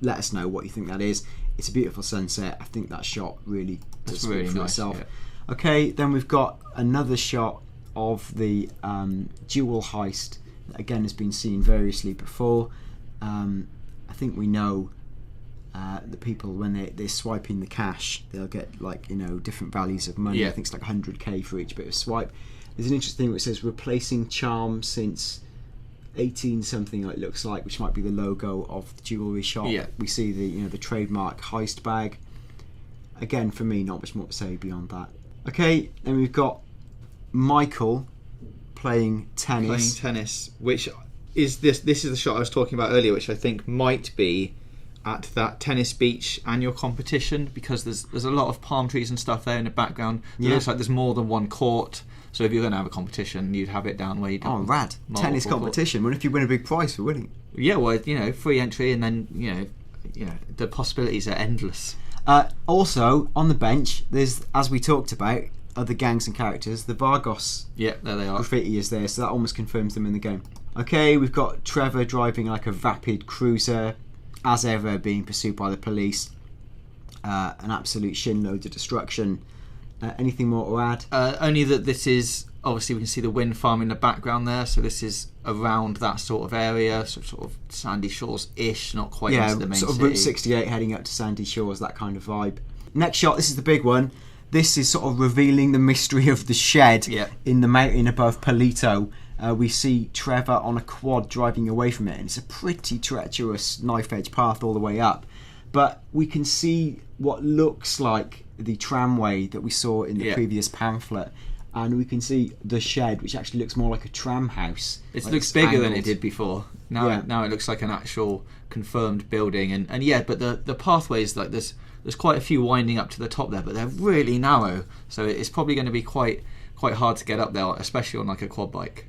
Let us know what you think that is. It's a beautiful sunset. I think that shot really does speak really for nice, itself. Yeah. Okay, then we've got another shot of the jewel heist that again has been seen variously before. I think we know the people, when they're swiping the cash, they'll get different values of money. I think it's like 100k for each bit of swipe. There's an interesting thing which says replacing charm since 18 something, it looks like, which might be the logo of the jewellery shop. We see the trademark heist bag. Again, for me, not much more to say beyond that. Okay, then we've got Michael playing tennis. Which is this is the shot I was talking about earlier, which I think might be at that Tennis Beach annual competition, because there's a lot of palm trees and stuff there in the background. It looks like there's more than one court. So if you're going to have a competition, you'd have it down where you don't. Oh, rad! Tennis competition. What if you win a big prize for winning? Yeah, well, free entry, and then the possibilities are endless. Also on the bench, there's, as we talked about, other gangs and characters. The Vargos. Yeah, there they are. Graffiti is there, so that almost confirms them in the game. Okay, we've got Trevor driving like a vapid cruiser, as ever being pursued by the police. An absolute shinload of destruction. Anything more to add? Only that this is, obviously we can see the wind farm in the background there, so this is around that sort of area, so sort of Sandy Shores-ish, not quite into the main sort of city. Route 68 heading up to Sandy Shores, that kind of vibe. Next shot, this is the big one. This is sort of revealing the mystery of the shed in the mountain above Palito. We see Trevor on a quad driving away from it, and it's a pretty treacherous knife-edge path all the way up. But we can see what looks like the tramway that we saw in the previous pamphlet, and we can see the shed, which actually looks more like a tram house. It looks bigger than it did before. Now it looks like an actual confirmed building, and but the pathways, like there's quite a few winding up to the top there, but they're really narrow, so it's probably going to be quite hard to get up there, especially on like a quad bike.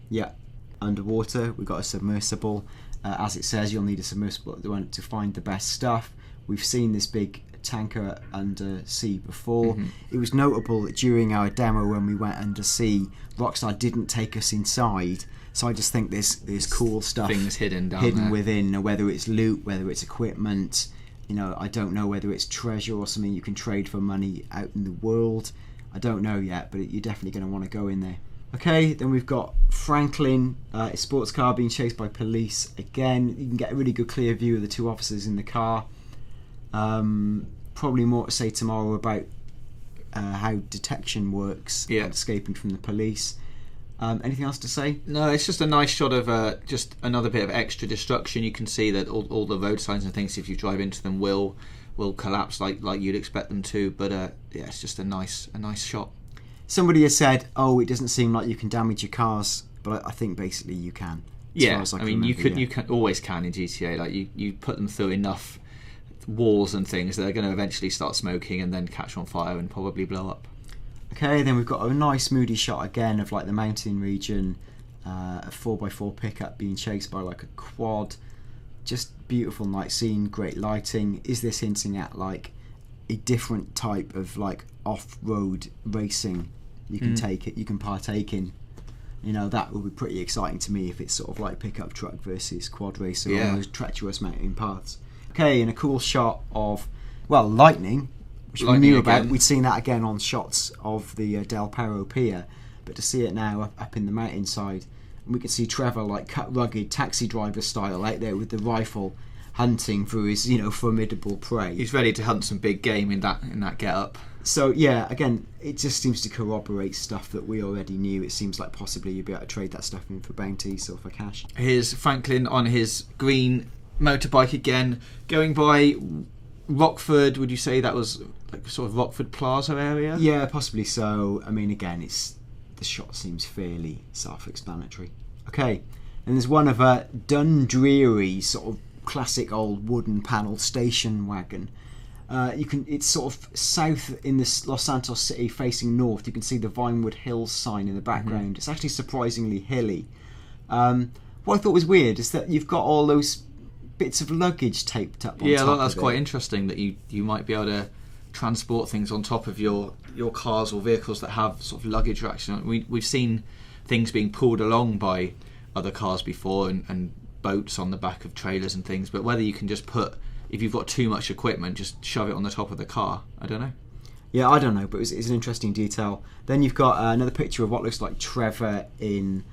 Underwater, we've got a submersible. As it says, you'll need a submersible at the moment to find the best stuff. We've seen this big tanker under sea before. It was notable that during our demo when we went under sea, Rockstar didn't take us inside. So I just think there's cool stuff things hidden there. Within, whether it's loot, whether it's equipment. I don't know whether it's treasure or something you can trade for money out in the world. I don't know yet, but you're definitely going to want to go in there. Okay, then we've got Franklin, a sports car being chased by police again. You can get a really good clear view of the two officers in the car. Probably more to say tomorrow about how detection works and escaping from the police. Anything else to say? No, it's just a nice shot of just another bit of extra destruction. You can see that all the road signs and things, if you drive into them, will collapse like you'd expect them to. But it's just a nice shot. Somebody has said, it doesn't seem like you can damage your cars, but I think basically you can. You can always can in GTA. Like you put them through enough walls and things, they're going to eventually start smoking and then catch on fire and probably blow up. Okay, then we've got a nice moody shot again of like the mountain region, a 4x4 pickup being chased by like a quad. Just beautiful night scene, great lighting. Is this hinting at like a different type of like off-road racing you can partake in? That would be pretty exciting to me if it's sort of like pickup truck versus quad racer on those treacherous mountain paths. Okay, and a cool shot of lightning, which we knew about. Again. We'd seen that again on shots of the Del Perro Pier, but to see it now up in the mountainside, and we could see Trevor like cut rugged taxi driver style out there with the rifle, hunting for his formidable prey. He's ready to hunt some big game in that get-up. So yeah, again, it just seems to corroborate stuff that we already knew. It seems like possibly you'd be able to trade that stuff in for bounties or for cash. Here's Franklin on his green motorbike again, going by Rockford. Would you say that was like sort of Rockford Plaza area? Yeah, possibly so. I mean, again, the shot seems fairly self-explanatory. Okay, and there's one of a Dundreary sort of classic old wooden panelled station wagon. It's sort of south in this Los Santos city, facing north. You can see the Vinewood Hills sign in the background. It's actually surprisingly hilly. What I thought was weird is that you've got all those bits of luggage taped up on top. Yeah, that's quite interesting that you might be able to transport things on top of your cars or vehicles that have sort of luggage racks. We've seen things being pulled along by other cars before and boats on the back of trailers and things, but whether you can just if you've got too much equipment, just shove it on the top of the car, I don't know. Yeah, I don't know, but it's an interesting detail. Then you've got another picture of what looks like Trevor in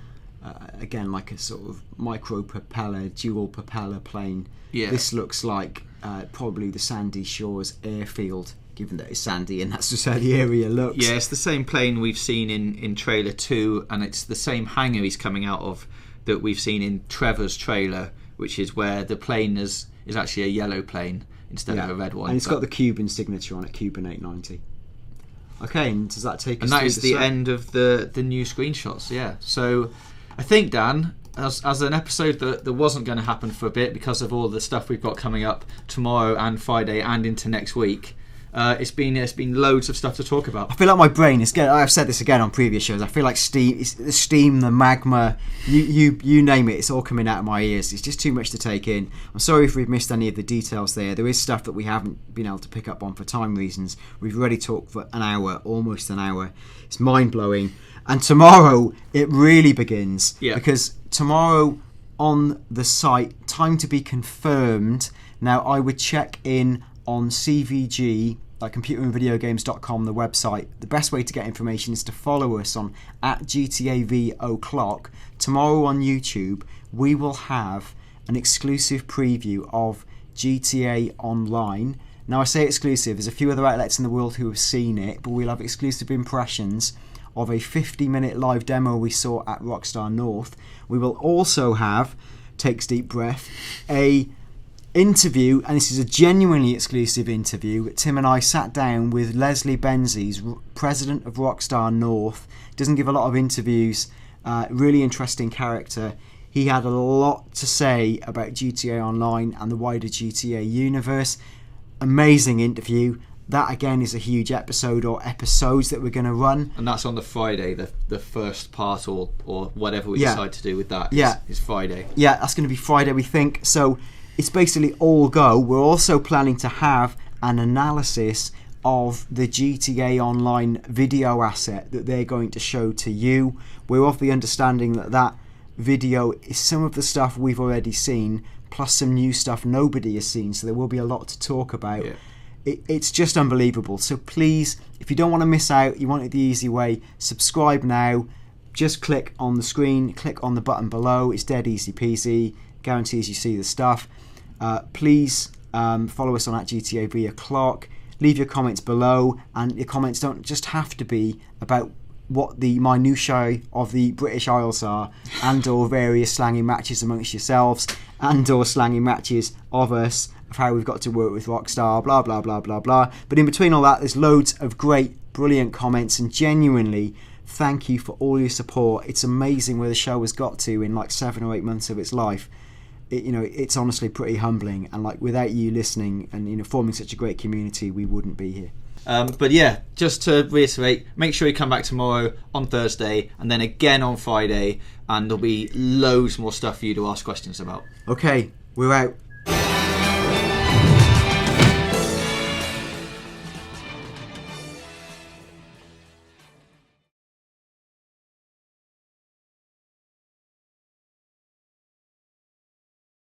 again like a sort of micro propeller, dual propeller plane. Yeah. This looks like probably the Sandy Shores airfield, given that it's sandy and that's just how the area looks. Yeah, it's the same plane we've seen in trailer 2, and it's the same hangar he's coming out of that we've seen in Trevor's trailer, which is where the plane is actually a yellow plane instead of a red one. And it's got the Cuban signature on it, Cuban 890. Okay, and does that take us And that is the end of the new screenshots, yeah. So I think, Dan, as an episode that wasn't going to happen for a bit because of all the stuff we've got coming up tomorrow and Friday and into next week, it's been loads of stuff to talk about. I feel like my brain is getting. I've said this again on previous shows. I feel like the steam, the magma, you name it. It's all coming out of my ears. It's just too much to take in. I'm sorry if we've missed any of the details there. There is stuff that we haven't been able to pick up on for time reasons. We've already talked for an hour, almost an hour. It's mind blowing. And tomorrow it really begins. Yeah. Because tomorrow on the site, time to be confirmed. Now I would check in on CVG, like computerandvideogames.com, the website. The best way to get information is to follow us on @GTAV0clock. Tomorrow on YouTube, we will have an exclusive preview of GTA Online. Now I say exclusive, there's a few other outlets in the world who have seen it, but we'll have exclusive impressions of a 50-minute live demo we saw at Rockstar North. We will also have, takes deep breath, a interview, and this is a genuinely exclusive interview. Tim and I sat down with Leslie Benzies, president of Rockstar North. Doesn't give a lot of interviews, really interesting character. He had a lot to say about GTA Online and the wider GTA universe. Amazing interview. that again is a huge episode or episodes that we're going to run. And that's on the Friday, the first part or whatever we decide to do with that is Friday. Yeah, that's going to be Friday, we think. So it's basically all go. We're also planning to have an analysis of the GTA Online video asset that they're going to show to you. We're of the understanding that video is some of the stuff we've already seen, plus some new stuff nobody has seen, so there will be a lot to talk about. It's just unbelievable. So please, if you don't want to miss out, you want it the easy way, subscribe now. Just click on the screen, click on the button below. It's dead easy peasy, guarantees you see the stuff. Please follow us on @GTAV o'clock. Leave your comments below, and your comments don't just have to be about what the minutiae of the British Isles are, and or various slanging matches amongst yourselves, and or slanging matches of us, of how we've got to work with Rockstar, blah blah blah blah blah. But in between all that, there's loads of great, brilliant comments, and genuinely thank you for all your support. It's amazing where the show has got to in like 7 or 8 months of its life. It's honestly pretty humbling, and like without you listening and forming such a great community, we wouldn't be here. But yeah, just to reiterate, make sure you come back tomorrow on Thursday and then again on Friday, and there'll be loads more stuff for you to ask questions about. Okay, we're out.